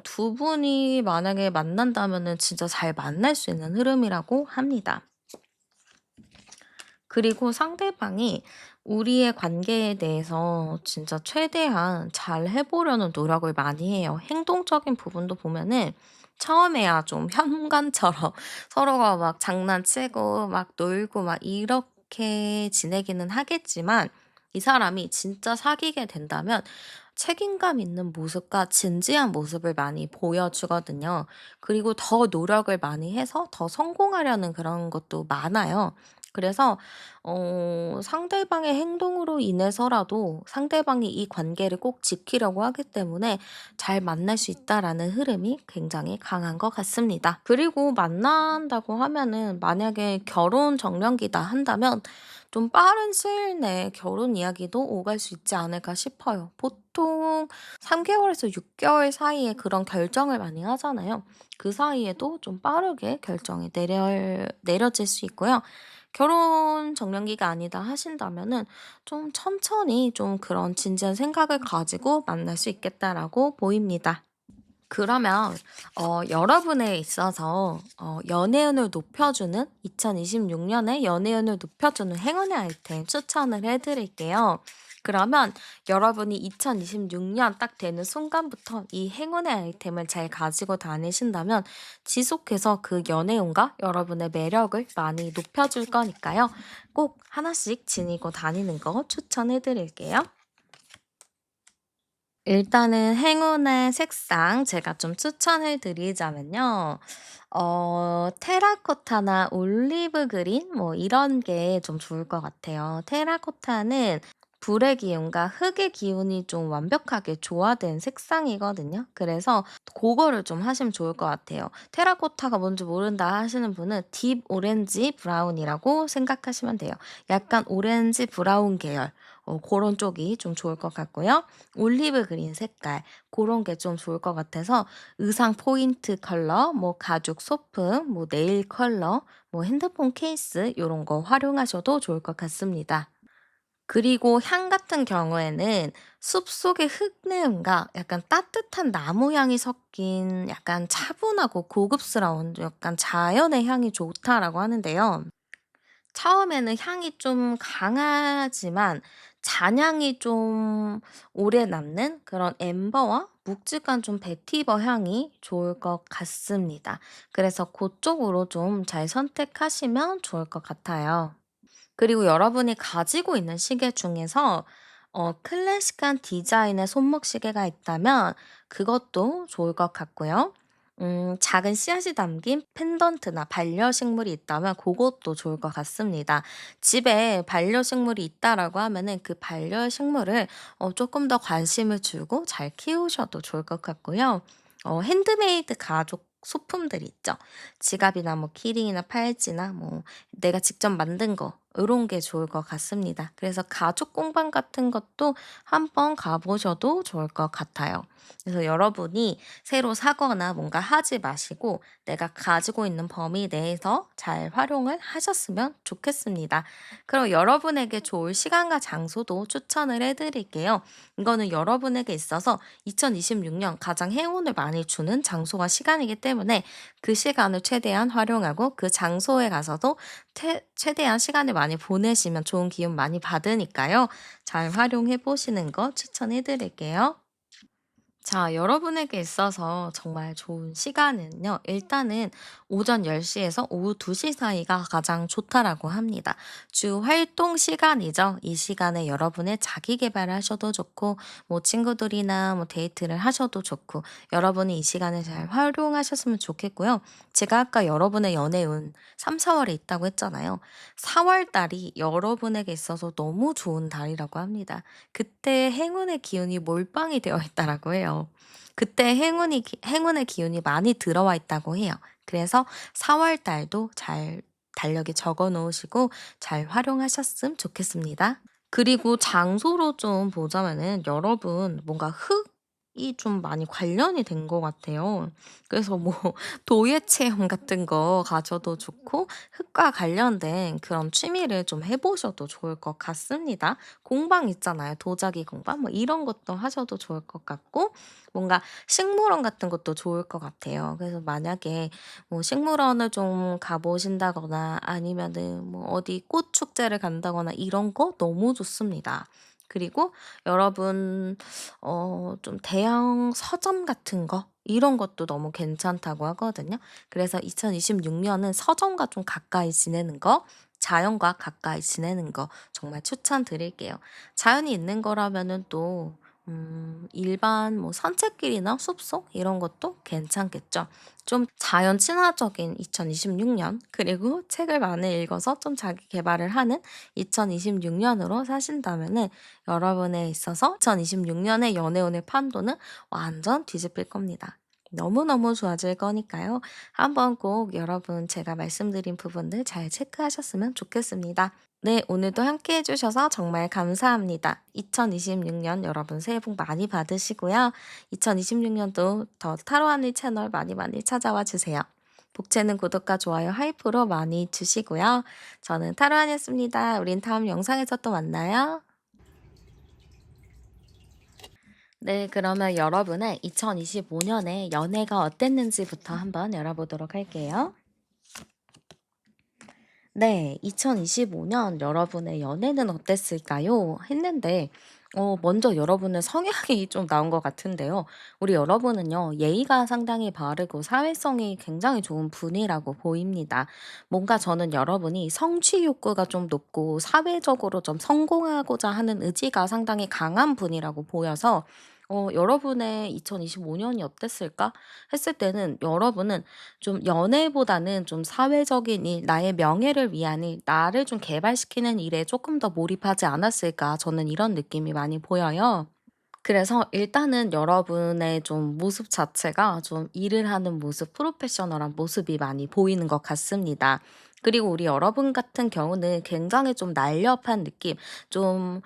두 분이 만약에 만난다면은 진짜 잘 만날 수 있는 흐름이라고 합니다. 그리고 상대방이 우리의 관계에 대해서 진짜 최대한 잘 해 보려는 노력을 많이 해요. 행동적인 부분도 보면은 처음에야 좀 현관처럼 서로가 막 장난치고 막 놀고 막 이렇게 지내기는 하겠지만, 이 사람이 진짜 사귀게 된다면 책임감 있는 모습과 진지한 모습을 많이 보여주거든요. 그리고 더 노력을 많이 해서 더 성공하려는 그런 것도 많아요. 그래서 상대방의 행동으로 인해서라도 상대방이 이 관계를 꼭 지키려고 하기 때문에 잘 만날 수 있다라는 흐름이 굉장히 강한 것 같습니다. 그리고 만난다고 하면은 만약에 결혼 정년기다 한다면 좀 빠른 시일 내에 결혼 이야기도 오갈 수 있지 않을까 싶어요. 보통 3개월에서 6개월 사이에 그런 결정을 많이 하잖아요. 그 사이에도 좀 빠르게 결정이 내려질 수 있고요. 결혼 정년기가 아니다 하신다면은 좀 천천히 좀 그런 진지한 생각을 가지고 만날 수 있겠다라고 보입니다. 그러면 여러분에 있어서 연애운을 높여주는, 2026 년에 연애운을 높여주는 행운의 아이템 추천을 해 드릴게요. 그러면 여러분이 2026년 딱 되는 순간부터 이 행운의 아이템을 잘 가지고 다니신다면 지속해서 그 연애운과 여러분의 매력을 많이 높여줄 거니까요. 꼭 하나씩 지니고 다니는 거 추천해 드릴게요. 일단은 행운의 색상 제가 좀 추천을 드리자면요. 테라코타나 올리브 그린 뭐 이런 게 좀 좋을 것 같아요. 테라코타는 불의 기운과 흙의 기운이 좀 완벽하게 조화된 색상이거든요. 그래서 고거를 좀 하시면 좋을 것 같아요. 테라코타가 뭔지 모른다 하시는 분은 딥 오렌지 브라운이라고 생각하시면 돼요. 약간 오렌지 브라운 계열. 고런 쪽이 좀 좋을 것 같고요. 올리브 그린 색깔 고런 게 좀 좋을 것 같아서 의상 포인트 컬러, 뭐 가죽 소품, 뭐 네일 컬러, 뭐 핸드폰 케이스 요런 거 활용하셔도 좋을 것 같습니다. 그리고 향 같은 경우에는 숲속의 흙내음과 약간 따뜻한 나무 향이 섞인 약간 차분하고 고급스러운 약간 자연의 향이 좋다라고 하는데요. 처음에는 향이 좀 강하지만 잔향이 좀 오래 남는 그런 앰버와 묵직한 좀 베티버 향이 좋을 것 같습니다. 그래서 고쪽으로 좀 잘 선택하시면 좋을 것 같아요. 그리고 여러분이 가지고 있는 시계 중에서 클래식한 디자인의 손목 시계가 있다면 그것도 좋을 것 같고요. 작은 씨앗이 담긴 펜던트나 반려식물이 있다면 그것도 좋을 것 같습니다. 집에 반려식물이 있다라고 하면은 그 반려식물을 조금 더 관심을 주고 잘 키우셔도 좋을 것 같고요. 핸드메이드 가죽 소품들 있죠. 지갑이나 뭐 키링이나 팔찌나 뭐 내가 직접 만든 거 요런 게 좋을 것 같습니다. 그래서 가죽 공방 같은 것도 한번 가 보셔도 좋을 것 같아요. 그래서 여러분이 새로 사거나 뭔가 하지 마시고 내가 가지고 있는 범위 내에서 잘 활용을 하셨으면 좋겠습니다. 그럼 여러분에게 좋을 시간과 장소도 추천을 해 드릴게요. 이거는 여러분에게 있어서 2026년 가장 행운을 많이 주는 장소와 시간이기 때문에 그 시간을 최대한 활용하고 그 장소에 가서도 최대한 시간을 많이 보내시면 좋은 기운 많이 받으니까요. 잘 활용해 보시는 거 추천해 드릴게요. 자, 여러분에게 있어서 정말 좋은 시간은요. 일단은 오전 10시 에서 오후 2시 사이가 가장 좋다라고 합니다. 주 활동 시간이죠. 이 시간에 여러분의 자기 개발을 하셔도 좋고 뭐 친구들이나 뭐 데이트를 하셔도 좋고 여러분이 이 시간을 잘 활용하셨으면 좋겠고요. 제가 아까 여러분의 연애운 3-4 월에 있다고 했잖아요. 4월 달이 여러분에게 있어서 너무 좋은 달이라고 합니다. 그때 행운의 기운이 몰빵이 되어 있다라고 해요. 그때 행운의 기운이 많이 들어와 있다고 해요. 그래서 4월 달도 잘 달력에 적어 놓으시고 잘 활용하셨으면 좋겠습니다. 그리고 장소로 좀 보자면은 여러분 뭔가 좀 많이 관련이 된 것 같아요. 그래서 뭐 도예 체험 같은 거 가져도 좋고 흙과 관련된 그런 취미를 좀 해 보셔도 좋을 것 같습니다. 공방 있잖아요. 도자기 공방 뭐 이런 것도 하셔도 좋을 것 같고 뭔가 식물원 같은 것도 좋을 것 같아요. 그래서 만약에 뭐 식물원을 좀 가 보신다거나 아니면은 뭐 어디 꽃 축제를 간다거나 이런 거 너무 좋습니다. 그리고 여러분 좀 대형 서점 같은 거 이런 것도 너무 괜찮다고 하거든요. 그래서 2026 년은 서점과 좀 가까이 지내는 거, 자연과 가까이 지내는 거 정말 추천드릴게요. 자연이 있는 거라면은 또 일반 뭐 산책길이나 숲속 이런 것도 괜찮겠죠. 좀 자연 친화적인 2026년 그리고 책을 많이 읽어서 좀 자기 계발을 하는 2026 년으로 사신다면은 여러분에 있어서 2026 년의 연애운의 판도는 완전 뒤집힐 겁니다. 너무너무 좋아질 거니까요. 한번 꼭 여러분 제가 말씀드린 부분들 잘 체크하셨으면 좋겠습니다. 네, 오늘도 함께 해주셔서 정말 감사합니다. 2026년 여러분 새해 복 많이 받으시고요. 2026 년도 더 타로하늘 채널 많이 많이 찾아와 주세요. 복채는 구독과 좋아요, 하이프로 많이 주시고요. 저는 타로하늘이었습니다. 우린 다음 영상에서 또 만나요. 네, 그러면 여러분의 2025 년에 연애가 어땠는지부터 한번 열어보도록 할게요. 네. 2025년 여러분의 연애는 어땠을까요? 했는데 먼저 여러분의 성향이 좀 나온 것 같은데요. 우리 여러분은요. 예의가 상당히 바르고 사회성이 굉장히 좋은 분이라고 보입니다. 뭔가 저는 여러분이 성취 욕구가 좀 높고 사회적으로 좀 성공하고자 하는 의지가 상당히 강한 분이라고 보여서 여러분의 2025 년이 어땠을까 했을 때는 여러분은 좀 연애보다는 좀 사회적인 일, 나의 명예를 위한 일, 나를 좀 개발시키는 일에 조금 더 몰입하지 않았을까 저는 이런 느낌이 많이 보여요. 그래서 일단은 여러분의 좀 모습 자체가 좀 일을 하는 모습, 프로페셔널한 모습이 많이 보이는 것 같습니다. 그리고 우리 여러분 같은 경우는 굉장히 좀 날렵한 느낌, 좀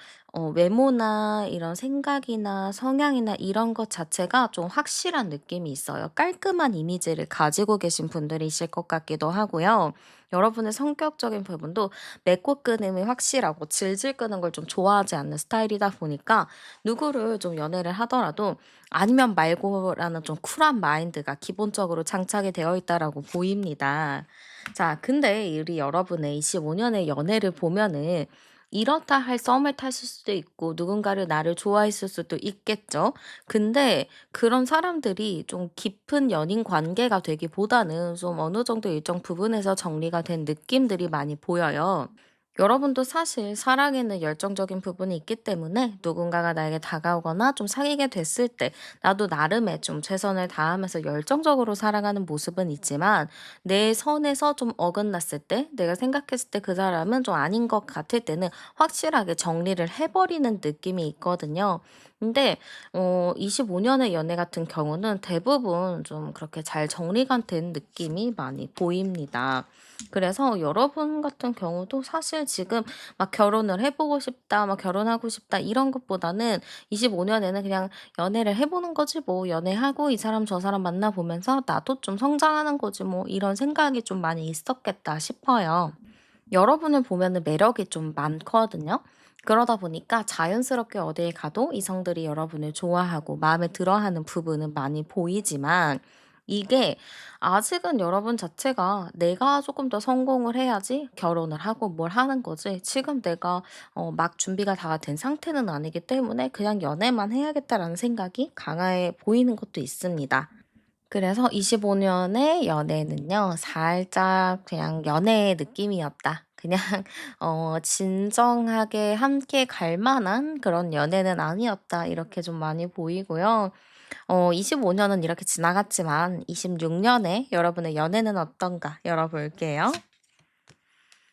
외모나 이런 생각이나 성향이나 이런 것 자체가 좀 확실한 느낌이 있어요. 깔끔한 이미지를 가지고 계신 분들이실 것 같기도 하고요. 여러분의 성격적인 부분도 맺고 끊음이 확실하고 질질 끄는 걸 좀 좋아하지 않는 스타일이다 보니까 누구를 좀 연애를 하더라도 아니면 말고라는 좀 쿨한 마인드가 기본적으로 장착이 되어 있다라고 보입니다. 자, 근데 우리 여러분의 25 년의 연애를 보면은 이렇다 할 썸을 탔을 수도 있고 누군가를 나를 좋아했을 수도 있겠죠. 근데 그런 사람들이 좀 깊은 연인 관계가 되기보다는 좀 어느 정도 일정 부분에서 정리가 된 느낌들이 많이 보여요. 여러분도 사실 사랑에는 열정적인 부분이 있기 때문에 누군가가 나에게 다가오거나 좀 사귀게 됐을 때 나도 나름의 좀 최선을 다하면서 열정적으로 사랑하는 모습은 있지만 내 선에서 좀 어긋났을 때 내가 생각했을 때 그 사람은 좀 아닌 것 같을 때는 확실하게 정리를 해버리는 느낌이 있거든요. 근데 25 년의 연애 같은 경우는 대부분 좀 그렇게 잘 정리가 된 느낌이 많이 보입니다. 그래서 여러분 같은 경우도 사실 지금 막 '결혼을 해 보고 싶다. 막 결혼하고 싶다.' 이런 것보다는 25 년에는 그냥 '연애를 해 보는 거지 뭐. 연애하고 이 사람 저 사람 만나 보면서 나도 좀 성장하는 거지 뭐.' 이런 생각이 좀 많이 있었겠다 싶어요. 여러분을 보면은 매력이 좀 많거든요. 그러다 보니까 자연스럽게 어딜 가도 이성들이 여러분을 좋아하고 마음에 들어하는 부분은 많이 보이지만 이게 아직은 여러분 자체가 '내가 조금 더 성공을 해야지 결혼을 하고 뭘 하는 거지 지금 내가 막 준비가 다 된 상태는 아니기 때문에 그냥 연애만 해야겠다.'라는 생각이 강해 보이는 것도 있습니다. 그래서 25 년의 연애는요. 살짝 그냥 연애의 느낌이었다. 그냥 진정하게 함께 갈 만한 그런 연애는 아니었다. 이렇게 좀 많이 보이고요. 25 년은 이렇게 지나갔지만 26 년에 여러분의 연애는 어떤가 열어볼게요.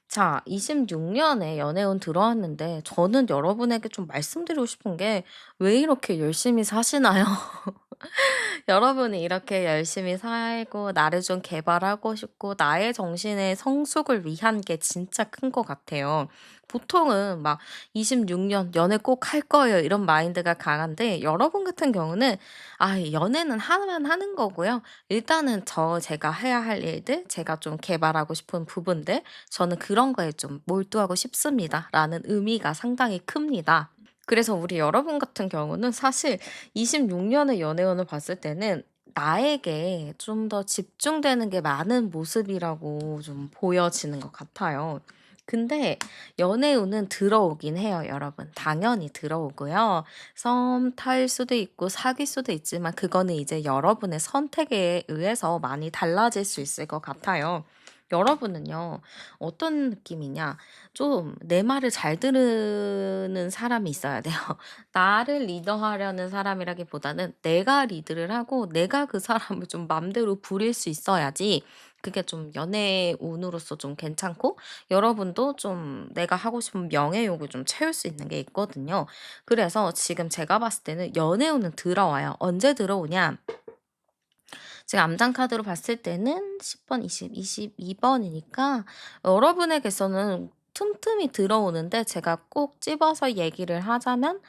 자, 26 년에 연애운 들어왔는데 저는 여러분에게 좀 말씀드리고 싶은 게 왜 이렇게 열심히 사시나요? 여러분이 이렇게 열심히 살고 나를 좀 개발하고 싶고 나의 정신의 성숙을 위한 게 진짜 큰 것 같아요. 보통은 막 26년 연애 꼭 할 거예요 이런 마인드가 강한데 여러분 같은 경우는 연애는 하면 하는 거고요. 일단은 제가 해야 할 일들, 제가 좀 개발하고 싶은 부분들, 저는 그런 거에 좀 몰두하고 싶습니다라는 의미가 상당히 큽니다. 그래서 우리 여러분 같은 경우는 사실 26 년의 연애운을 봤을 때는 나에게 좀 더 집중되는 게 많은 모습이라고 좀 보여지는 것 같아요. 근데 연애운은 들어오긴 해요, 여러분. 당연히 들어오고요. 썸 탈 수도 있고 사귈 수도 있지만 그거는 이제 여러분의 선택에 의해서 많이 달라질 수 있을 것 같아요. 여러분은요, 어떤 느낌이냐? 좀 내 말을 잘 들으는 사람이 있어야 돼요. 나를 리더하려는 사람이라기보다는 내가 리드를 하고 내가 그 사람을 좀 맘대로 부릴 수 있어야지 그게 좀 연애 운으로서 좀 괜찮고 여러분도 좀 내가 하고 싶은 명예욕을 좀 채울 수 있는 게 있거든요. 그래서 지금 제가 봤을 때는 연애 운은 들어와요. 언제 들어오냐? 지금 암장 카드로 봤을 때는 10 번, 22 번이니까 여러분에게서는 틈틈이 들어오는데 제가 꼭 집어서 얘기를 하자면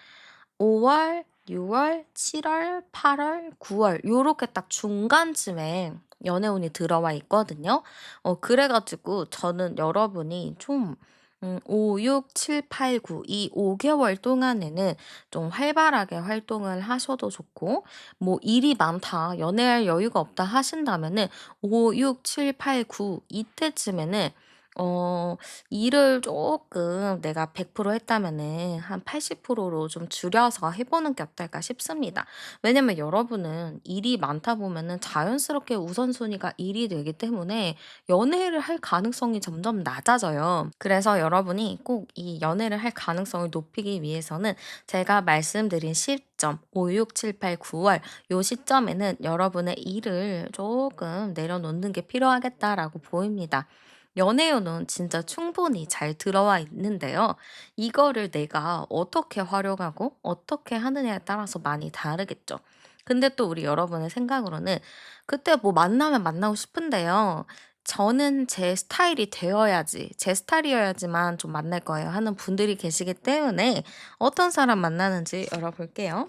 5 월, 6 월, 7 월, 8 월, 9월 요렇게 딱 중간쯤에 연애운이 들어와 있거든요. 그래 가지고 저는 여러분이 좀 5, 6, 7, 8, 9 이 5 개월 동안에는 좀 활발하게 활동을 하셔도 좋고 뭐 일이 많다, 연애할 여유가 없다 하신다면은 5, 6, 7, 8, 9 이때쯤에는 어 일을 조금 내가 100% 했다면은 한 80%로 좀 줄여서 해 보는 게 어떨까 싶습니다. 왜냐면 여러분은 일이 많다 보면은 자연스럽게 우선순위가 일이 되기 때문에 연애를 할 가능성이 점점 낮아져요. 그래서 여러분이 꼭 이 연애를 할 가능성을 높이기 위해서는 제가 말씀드린 시점 5, 6, 7, 8, 9월 요 시점에는 여러분의 일을 조금 내려놓는 게 필요하겠다라고 보입니다. 연애운은 진짜 충분히 잘 들어와 있는데요. 이거를 내가 어떻게 활용하고 어떻게 하느냐에 따라서 많이 다르겠죠. 근데 또 우리 여러분의 생각으로는 그때 뭐 만나면 만나고 싶은데요. 저는 제 스타일이 되어야지, 제 스타일이어야지만 좀 만날 거예요 하는 분들이 계시기 때문에 어떤 사람 만나는지 열어볼게요.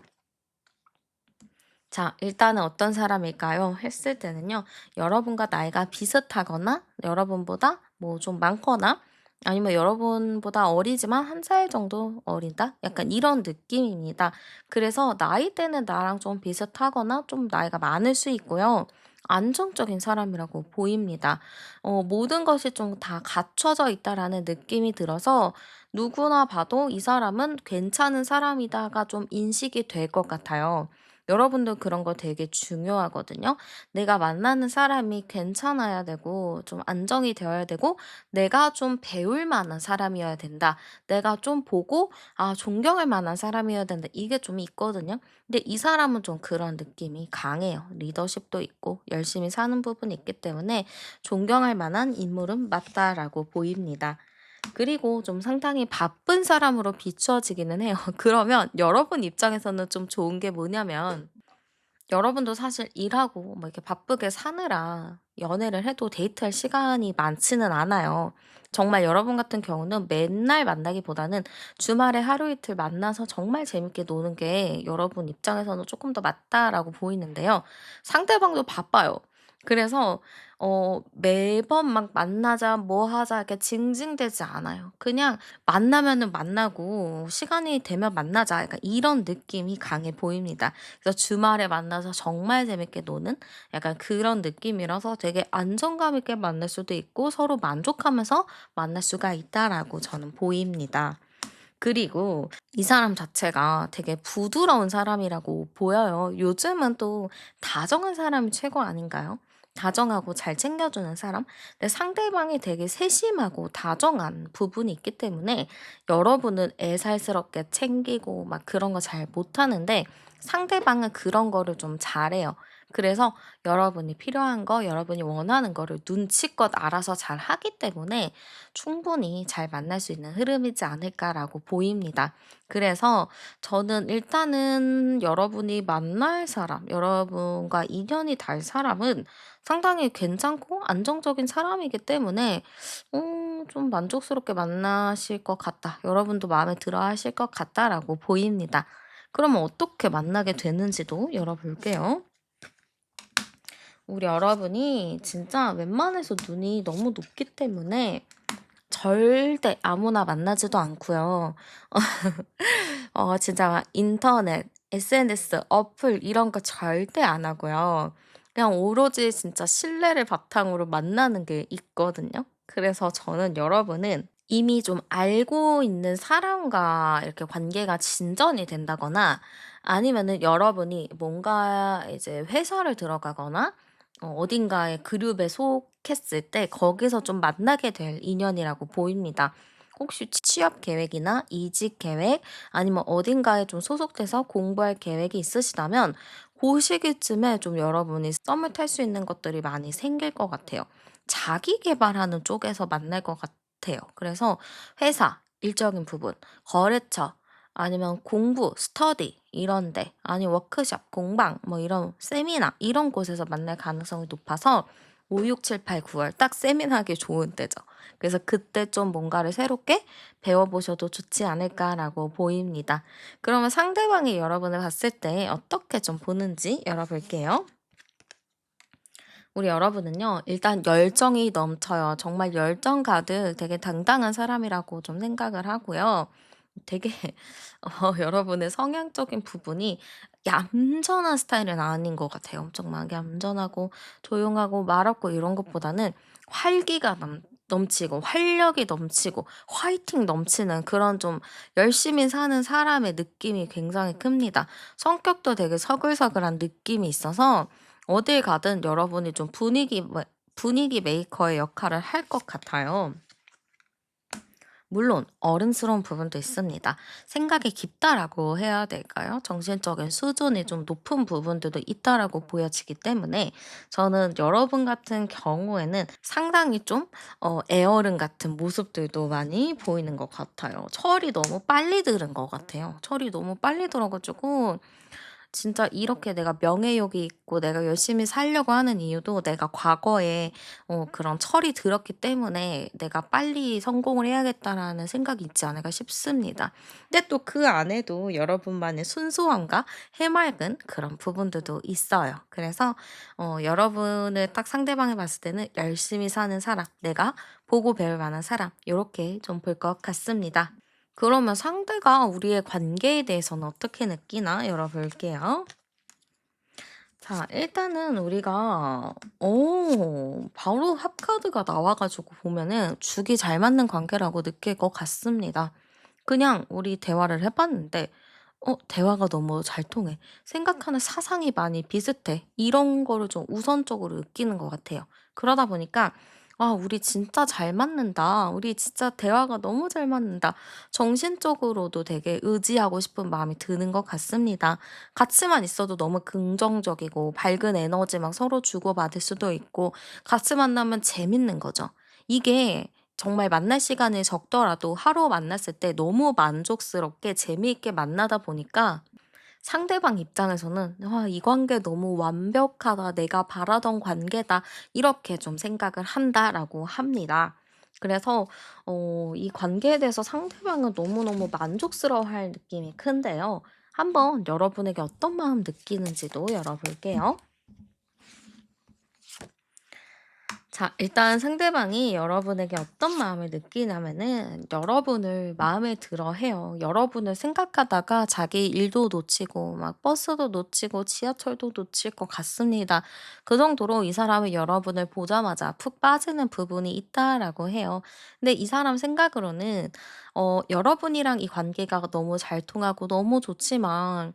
자, 일단은 어떤 사람일까요? 했을 때는요, 여러분과 나이가 비슷하거나, 여러분보다 뭐 좀 많거나, 아니면 여러분보다 어리지만 한 살 정도 어리다? 약간 이런 느낌입니다. 그래서 나이대는 나랑 좀 비슷하거나 좀 나이가 많을 수 있고요. 안정적인 사람이라고 보입니다. 모든 것이 좀 다 갖춰져 있다라는 느낌이 들어서 누구나 봐도 이 사람은 괜찮은 사람이다가 좀 인식이 될 것 같아요. 여러분도 그런 거 되게 중요하거든요. 내가 만나는 사람이 괜찮아야 되고 좀 안정이 되어야 되고 내가 좀 배울 만한 사람이어야 된다. 내가 좀 보고 존경할 만한 사람이어야 된다. 이게 좀 있거든요. 근데 이 사람은 좀 그런 느낌이 강해요. 리더십도 있고 열심히 사는 부분이 있기 때문에 존경할 만한 인물은 맞다라고 보입니다. 그리고 좀 상당히 바쁜 사람으로 비추어지기는 해요. 그러면 여러분 입장에서는 좀 좋은 게 뭐냐면 여러분도 사실 일하고 뭐 이렇게 바쁘게 사느라 연애를 해도 데이트할 시간이 많지는 않아요. 정말 여러분 같은 경우는 맨날 만나기보다는 주말에 하루 이틀 만나서 정말 재밌게 노는 게 여러분 입장에서는 조금 더 맞다라고 보이는데요. 상대방도 바빠요. 그래서 매번 막 만나자 뭐 하자 이렇게 징징대지 않아요. 그냥 만나면은 만나고 시간이 되면 만나자 약간 이런 느낌이 강해 보입니다. 그래서 주말에 만나서 정말 재밌게 노는 약간 그런 느낌이라서 되게 안정감 있게 만날 수도 있고 서로 만족하면서 만날 수가 있다라고 저는 보입니다. 그리고 이 사람 자체가 되게 부드러운 사람이라고 보여요. 요즘은 또 다정한 사람이 최고 아닌가요? 다정하고 잘 챙겨주는 사람? 근데 상대방이 되게 세심하고 다정한 부분이 있기 때문에 여러분은 애살스럽게 챙기고 막 그런 거 잘 못하는데 상대방은 그런 거를 좀 잘해요. 그래서 여러분이 필요한 거, 여러분이 원하는 거를 눈치껏 알아서 잘 하기 때문에 충분히 잘 만날 수 있는 흐름이지 않을까라고 보입니다. 그래서 저는 일단은 여러분이 만날 사람, 여러분과 인연이 달 사람은 상당히 괜찮고 안정적인 사람이기 때문에 좀 만족스럽게 만나실 것 같다. 여러분도 마음에 들어 하실 것 같다라고 보입니다. 그러면 어떻게 만나게 되는지도 열어볼게요. 우리 여러분이 진짜 웬만해서 눈이 너무 높기 때문에 절대 아무나 만나지도 않고요. 진짜 막 인터넷, SNS, 어플 이런 거 절대 안 하고요. 그냥 오로지 진짜 신뢰를 바탕으로 만나는 게 있거든요. 그래서 저는 여러분은 이미 좀 알고 있는 사람과 이렇게 관계가 진전이 된다거나 아니면은 여러분이 뭔가 이제 회사를 들어가거나 어딘가의 그룹에 속했을 때 거기서 좀 만나게 될 인연이라고 보입니다. 혹시 취업 계획이나 이직 계획 아니면 어딘가에 좀 소속돼서 공부할 계획이 있으시다면 그 시기쯤에 좀 여러분이 썸을 탈 수 있는 것들이 많이 생길 것 같아요. 자기 개발하는 쪽에서 만날 것 같아요. 그래서 회사, 일적인 부분, 거래처, 아니면 공부, 스터디 이런 데, 아니 워크숍, 공방, 뭐 이런 세미나 이런 곳에서 만날 가능성이 높아서 5, 6, 7, 8, 9월 딱 세미나하기 좋은 때죠. 그래서 그때 좀 뭔가를 새롭게 배워보셔도 좋지 않을까라고 보입니다. 그러면 상대방이 여러분을 봤을 때 어떻게 좀 보는지 열어볼게요. 우리 여러분은요, 일단 열정이 넘쳐요. 정말 열정 가득 되게 당당한 사람이라고 좀 생각을 하고요. 되게, 여러분의 성향적인 부분이 얌전한 스타일은 아닌 것 같아요. 엄청 막 얌전하고 조용하고 말없고 이런 것보다는 활기가 넘치고 활력이 넘치고 화이팅 넘치는 그런 좀 열심히 사는 사람의 느낌이 굉장히 큽니다. 성격도 되게 서글서글한 느낌이 있어서 어딜 가든 여러분이 좀 분위기 메이커의 역할을 할 것 같아요. 물론 어른스러운 부분도 있습니다. 생각이 깊다라고 해야 될까요? 정신적인 수준이 좀 높은 부분들도 있다라고 보여지기 때문에 저는 여러분 같은 경우에는 상당히 좀 애어른 같은 모습들도 많이 보이는 것 같아요. 철이 너무 빨리 들은 것 같아요. 철이 너무 빨리 들어 가지고 진짜 이렇게 내가 명예욕이 있고 내가 열심히 살려고 하는 이유도 내가 과거에 그런 철이 들었기 때문에 '내가 빨리 성공을 해야겠다.'라는 생각이 있지 않을까 싶습니다. 근데 또 그 안에도 여러분만의 순수함과 해맑은 그런 부분들도 있어요. 그래서 여러분을 딱 상대방이 봤을 때는 열심히 사는 사람, 내가 보고 배울 만한 사람 요렇게 좀 볼 것 같습니다. 그러면 상대가 우리의 관계에 대해서는 어떻게 느끼나 열어볼게요. 자, 일단은 우리가 바로 합카드가 나와 가지고 보면은 죽이 잘 맞는 관계라고 느낄 것 같습니다. 그냥 우리 대화를 해 봤는데 대화가 너무 잘 통해. 생각하는 사상이 많이 비슷해. 이런 거를 좀 우선적으로 느끼는 것 같아요. 그러다 보니까 '아 우리 진짜 잘 맞는다. 우리 진짜 대화가 너무 잘 맞는다.' 정신적으로도 되게 의지하고 싶은 마음이 드는 것 같습니다. 같이만 있어도 너무 긍정적이고 밝은 에너지 막 서로 주고받을 수도 있고 같이 만나면 재밌는 거죠. 이게 정말 만날 시간이 적더라도 하루 만났을 때 너무 만족스럽게 재미있게 만나다 보니까 상대방 입장에서는 '와 이 관계 너무 완벽하다. 내가 바라던 관계다.' 이렇게 좀 생각을 한다라고 합니다. 그래서 이 관계에 대해서 상대방은 너무너무 만족스러워할 느낌이 큰데요. 한번 여러분에게 어떤 마음 느끼는지도 열어볼게요. 자, 일단 상대방이 여러분에게 어떤 마음을 느끼냐면은 여러분을 마음에 들어 해요. 여러분을 생각하다가 자기 일도 놓치고 막 버스도 놓치고 지하철도 놓칠 것 같습니다. 그 정도로 이 사람은 여러분을 보자마자 푹 빠지는 부분이 있다라고 해요. 근데 이 사람 생각으로는 여러분이랑 이 관계가 너무 잘 통하고 너무 좋지만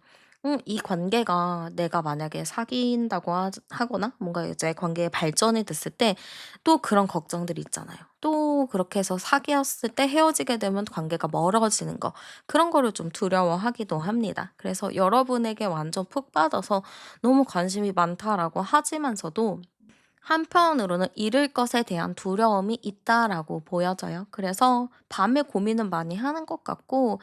이 관계가 내가 만약에 사귄다고 하거나 뭔가 이제 관계의 발전이 됐을 때 또 그런 걱정들이 있잖아요. 또 그렇게 해서 사귀었을 때 헤어지게 되면 관계가 멀어지는 거, 그런 거를 좀 두려워하기도 합니다. 그래서 여러분에게 완전 푹 빠져서 "너무 관심이 많다."라고 하지만서도 한편으로는 '잃을 것에 대한 두려움이 있다.'라고 보여져요. 그래서 밤에 고민은 많이 하는 것 같고,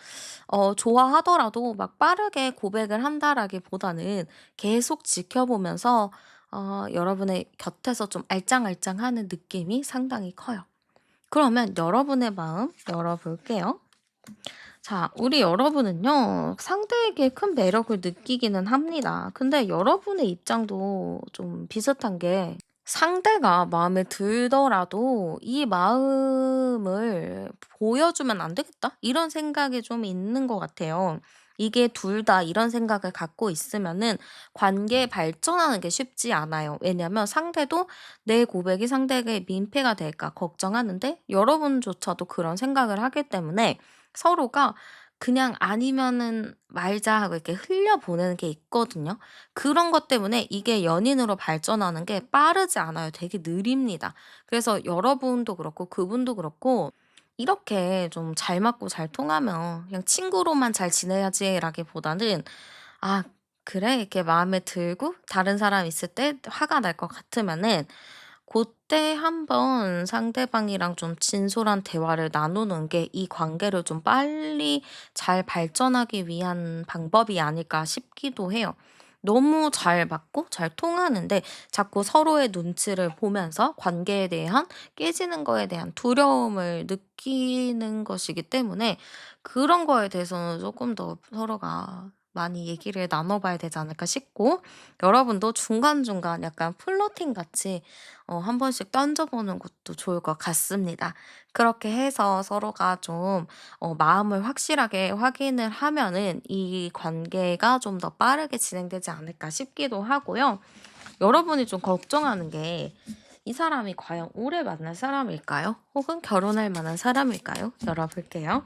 좋아하더라도 막 빠르게 고백을 한다라기보다는 계속 지켜보면서 여러분의 곁에서 좀 알짱알짱하는 느낌이 상당히 커요. 그러면 여러분의 마음 열어볼게요. 자, 우리 여러분은요, 상대에게 큰 매력을 느끼기는 합니다. 근데 여러분의 입장도 좀 비슷한 게, 상대가 마음에 들더라도 '이 마음을 보여주면 안 되겠다.' 이런 생각이 좀 있는 것 같아요. 이게 둘 다 이런 생각을 갖고 있으면은 관계 발전하는 게 쉽지 않아요. 왜냐면 상대도 '내 고백이 상대에게 민폐가 될까.' 걱정하는데, 여러분조차도 그런 생각을 하기 때문에 서로가 그냥 '아니면은 말자.' 하고 이렇게 흘려보내는 게 있거든요. 그런 것 때문에 이게 연인으로 발전하는 게 빠르지 않아요. 되게 느립니다. 그래서 여러분도 그렇고 그분도 그렇고, 이렇게 좀 잘 맞고 잘 통하면 그냥 '친구로만 잘 지내야지.'라기보다는 '아 그래?' 이렇게 마음에 들고 다른 사람 있을 때 화가 날 것 같으면은 고때 한번 상대방이랑 좀 진솔한 대화를 나누는 게 이 관계를 좀 빨리 잘 발전하기 위한 방법이 아닐까 싶기도 해요. 너무 잘 맞고 잘 통하는데 자꾸 서로의 눈치를 보면서 관계에 대한, 깨지는 거에 대한 두려움을 느끼는 것이기 때문에, 그런 거에 대해서는 조금 더 서로가 많이 얘기를 나눠 봐야 되지 않을까 싶고, 여러분도 중간중간 약간 플러팅 같이 한 번씩 던져 보는 것도 좋을 것 같습니다. 그렇게 해서 서로가 좀 마음을 확실하게 확인을 하면은 이 관계가 좀 더 빠르게 진행되지 않을까 싶기도 하고요. 여러분이 좀 걱정하는 게, 이 사람이 과연 오래 만날 사람일까요? 혹은 결혼할 만한 사람일까요? 열어볼게요.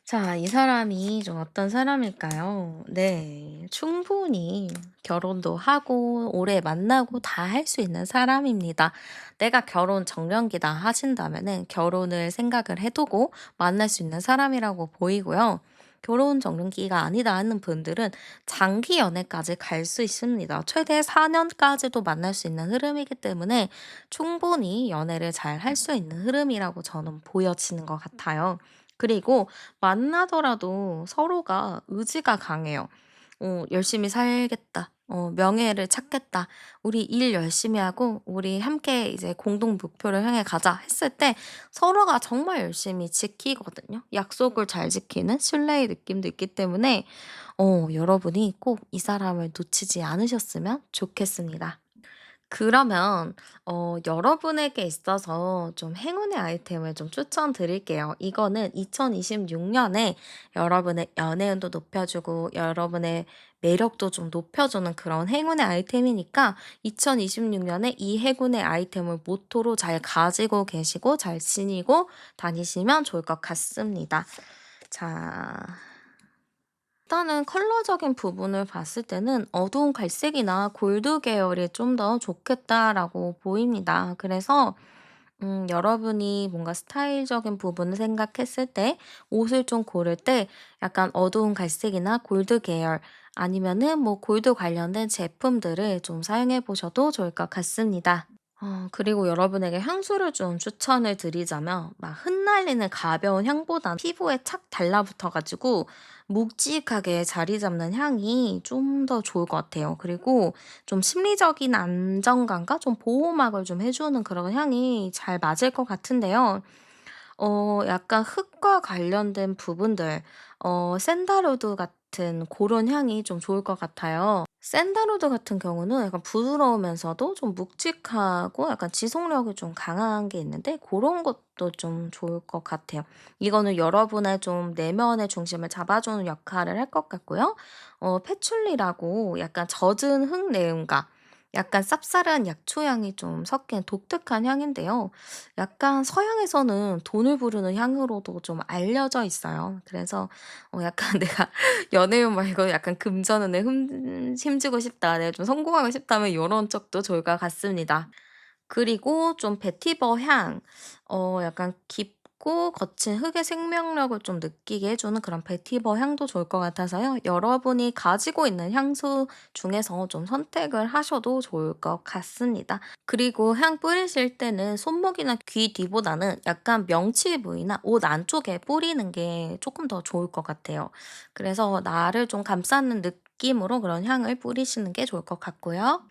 자, 이 사람이 좀 어떤 사람일까요? 네. 충분히 결혼도 하고 오래 만나고 다 할 수 있는 사람입니다. 내가 결혼 정년기다 하신다면은 결혼을 생각을 해 두고 만날 수 있는 사람이라고 보이고요. 결혼 정년기가 아니다 하는 분들은 장기 연애까지 갈 수 있습니다. 최대 4 년까지도 만날 수 있는 흐름이기 때문에 충분히 연애를 잘 할 수 있는 흐름이라고 저는 보여지는 것 같아요. 그리고 만나더라도 서로가 의지가 강해요. '열심히 살겠다. 명예를 찾겠다. 우리 일 열심히 하고 우리 함께 이제 공동 목표를 향해 가자.' 했을 때 서로가 정말 열심히 지키거든요. 약속을 잘 지키는 신뢰의 느낌도 있기 때문에 여러분이 꼭 이 사람을 놓치지 않으셨으면 좋겠습니다. 그러면 여러분에게 있어서 좀 행운의 아이템을 좀 추천드릴게요. 이거는 2026 년에 여러분의 연애운도 높여주고 여러분의 매력도 좀 높여주는 그런 행운의 아이템이니까, 2026 년에 이 행운의 아이템을 모토로 잘 가지고 계시고 잘 지니고 다니시면 좋을 것 같습니다. 자, 일단은 컬러적인 부분을 봤을 때는 어두운 갈색이나 골드 계열이 좀 더 좋겠다라고 보입니다. 그래서 여러분이 뭔가 스타일적인 부분을 생각했을 때 옷을 좀 고를 때 약간 어두운 갈색이나 골드 계열, 아니면은 뭐 골드 관련된 제품들을 좀 사용해 보셔도 좋을 것 같습니다. 그리고 여러분에게 향수를 좀 추천을 드리자면, 막 흩날리는 가벼운 향보단 피부에 착 달라붙어 가지고 묵직하게 자리 잡는 향이 좀 더 좋을 것 같아요. 그리고 좀 심리적인 안정감과 좀 보호막을 좀 해 주는 그런 향이 잘 맞을 것 같은데요. 약간 흙과 관련된 부분들, 샌달우드 같은 고런 향이 좀 좋을 것 같아요. 샌달우드 같은 경우는 약간 부드러우면서도 좀 묵직하고 약간 지속력이 좀 강한 게 있는데, 그런 것도 좀 좋을 것 같아요. 이거는 여러분의 좀 내면의 중심을 잡아주는 역할을 할 것 같고요. 패출리라고 약간 젖은 흙 내음과 약간 쌉쌀한 약초 향이 좀 섞인 독특한 향인데요. 약간 서양에서는 돈을 부르는 향으로도 좀 알려져 있어요. 그래서 약간 '내가 연애운 말고 약간 금전운에 힘주고 싶다. 내가 좀 성공하고 싶다.'면 요런 쪽도 좋을 것 같습니다. 그리고 좀 베티버 향, 약간 깊고 거친 흙의 생명력을 좀 느끼게 해 주는 그런 베티버 향도 좋을 것 같아서요. 여러분이 가지고 있는 향수 중에서 좀 선택을 하셔도 좋을 것 같습니다. 그리고 향 뿌리실 때는 손목이나 귀 뒤보다는 약간 명치 부위나 옷 안쪽에 뿌리는 게 조금 더 좋을 것 같아요. 그래서 나를 좀 감싸는 느낌으로 그런 향을 뿌리시는 게 좋을 것 같고요.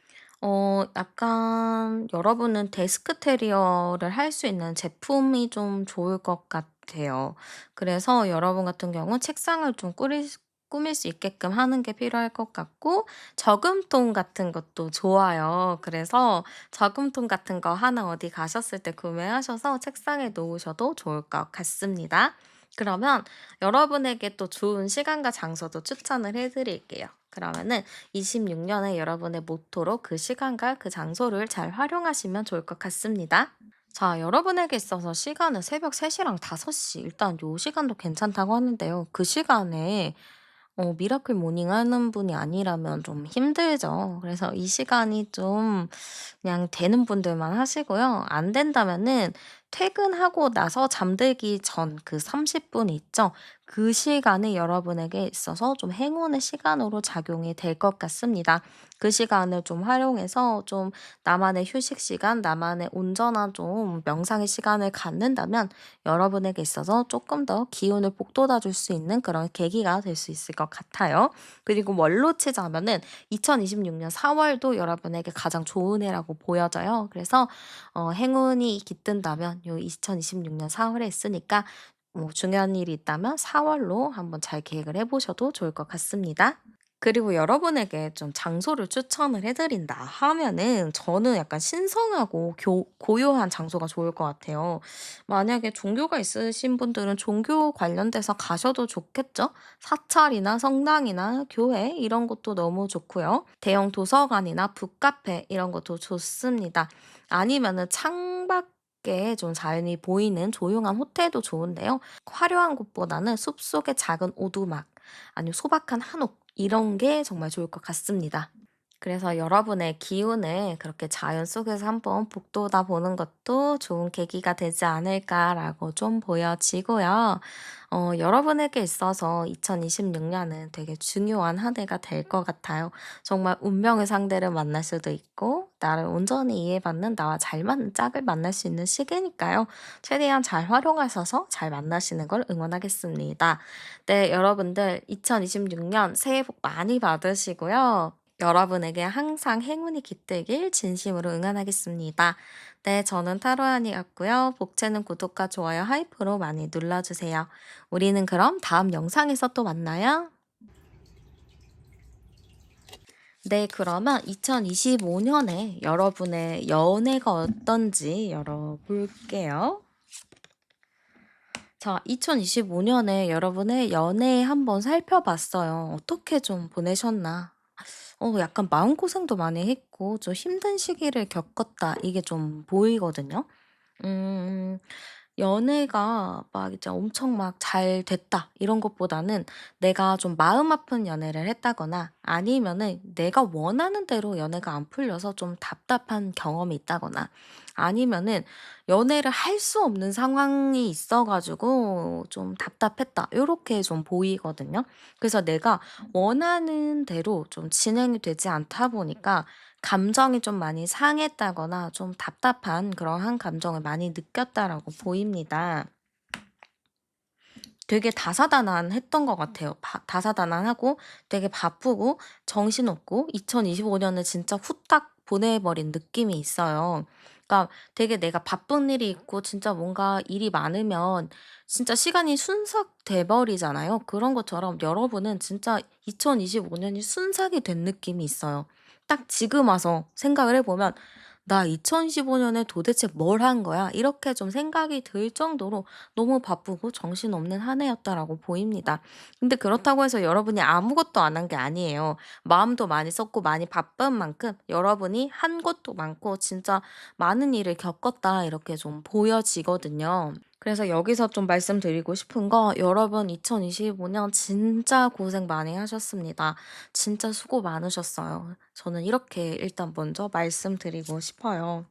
약간 여러분은 데스크 테리어를 할 수 있는 제품이 좀 좋을 것 같아요. 그래서 여러분 같은 경우 책상을 좀 꾸밀 수 있게끔 하는 게 필요할 것 같고, 저금통 같은 것도 좋아요. 그래서 저금통 같은 거 하나 어디 가셨을 때 구매하셔서 책상에 놓으셔도 좋을 것 같습니다. 그러면 여러분에게 또 좋은 시간과 장소도 추천을 해 드릴게요. 그러면은 26년에 여러분의 모토로 그 시간과 그 장소를 잘 활용하시면 좋을 것 같습니다. 자, 여러분에게 있어서 시간은 새벽 3 시랑 5 시, 일단 요 시간도 괜찮다고 하는데요. 그 시간에 미라클 모닝 하는 분이 아니라면 좀 힘들죠. 그래서 이 시간이 좀 그냥 되는 분들만 하시고요. 안 된다면은 퇴근하고 나서 잠들기 전 그 30분 있죠? 그 시간이 여러분에게 있어서 좀 행운의 시간으로 작용이 될 것 같습니다. 그 시간을 좀 활용해서 좀 나만의 휴식 시간, 나만의 온전한 좀 명상의 시간을 갖는다면 여러분에게 있어서 조금 더 기운을 북돋아 줄 수 있는 그런 계기가 될 수 있을 것 같아요. 그리고 월로 치자면은 2026년 4 월도 여러분에게 가장 좋은 해라고 보여져요. 그래서 행운이 깃든다면 요 2026년 4 월에 있으니까 뭐 중요한 일이 있다면 4 월로 한번 잘 계획을 해 보셔도 좋을 것 같습니다. 그리고 여러분에게 좀 장소를 추천을 해 드린다 하면은 저는 약간 신성하고 고요한 장소가 좋을 것 같아요. 만약에 종교가 있으신 분들은 종교 관련돼서 가셔도 좋겠죠? 사찰이나 성당이나 교회 이런 것도 너무 좋고요. 대형 도서관이나 북카페 이런 것도 좋습니다. 아니면은 창밖에 좀 자연이 보이는 조용한 호텔도 좋은데요. 화려한 곳보다는 숲속의 작은 오두막 아니면 소박한 한옥 이런 게 정말 좋을 것 같습니다. 그래서 여러분의 기운을 그렇게 자연 속에서 한번 북돋아 보는 것도 좋은 계기가 되지 않을까라고 좀 보여지고요. 여러분에게 있어서 2026년은 되게 중요한 한 해가 될 것 같아요. 정말 운명의 상대를 만날 수도 있고, 나를 온전히 이해받는 나와 잘 맞는 짝을 만날 수 있는 시기니까요. 최대한 잘 활용하셔서 잘 만나시는 걸 응원하겠습니다. 네, 여러분들 2026년 새해 복 많이 받으시고요. 여러분에게 항상 행운이 깃들길 진심으로 응원하겠습니다. 네, 저는 타로안이었고요. 복채는 구독과 좋아요, 하이프로 많이 눌러주세요. 우리는 그럼 다음 영상에서 또 만나요. 네, 그러면 2025년에 여러분의 연애가 어떤지 열어볼게요. 자, 2025년에 여러분의 연애 한번 살펴봤어요. 어떻게 좀 보내셨나? 약간 마음고생도 많이 했고 좀 힘든 시기를 겪었다 이게 좀 보이거든요. 음. 연애가 막 이제 엄청 막 잘 됐다 이런 것보다는 내가 좀 마음 아픈 연애를 했다거나 아니면은 내가 원하는 대로 연애가 안 풀려서 좀 답답한 경험이 있다거나 아니면은 연애를 할 수 없는 상황이 있어 가지고 좀 답답했다 요렇게 좀 보이거든요. 그래서 내가 원하는 대로 좀 진행이 되지 않다 보니까 감정이 좀 많이 상했다거나 좀 답답한 그러한 감정을 많이 느꼈다라고 보입니다. 되게 다사다난했던 것 같아요. 다사다난하고 되게 바쁘고 정신없고 2025년을 진짜 후딱 보내버린 느낌이 있어요. 그러니까 되게 내가 바쁜 일이 있고 진짜 뭔가 일이 많으면 진짜 시간이 순삭돼 버리잖아요. 그런 것처럼 여러분은 진짜 2025년이 순삭이 된 느낌이 있어요. 딱 지금 와서 생각을 해 보면 '나 2025년에 도대체 뭘 한 거야?' 이렇게 좀 생각이 들 정도로 너무 바쁘고 정신없는 한 해였다라고 보입니다. 근데 그렇다고 해서 여러분이 아무것도 안 한 게 아니에요. 마음도 많이 썼고 많이 바쁜 만큼 여러분이 한 것도 많고 진짜 '많은 일을 겪었다.' 이렇게 좀 보여지거든요. 그래서 여기서 좀 말씀드리고 싶은 거, 여러분 2025년 진짜 고생 많이 하셨습니다. 진짜 수고 많으셨어요. 저는 이렇게 일단 먼저 말씀드리고 싶어요.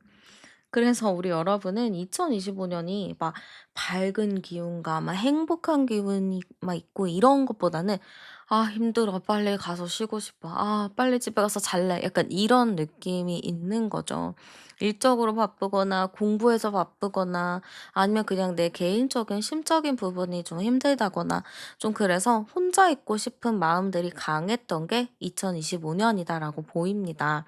그래서 우리 여러분은 2025년이 막 밝은 기운과 막 행복한 기운이 막 있고 이런 것보다는 '아 힘들어. 빨리 가서 쉬고 싶어. 아 빨리 집에 가서 잘래.' 약간 이런 느낌이 있는 거죠. 일적으로 바쁘거나 공부해서 바쁘거나 아니면 그냥 내 개인적인 심적인 부분이 좀 힘들다거나 좀 그래서 혼자 있고 싶은 마음들이 강했던 게 2025년이다라고 보입니다.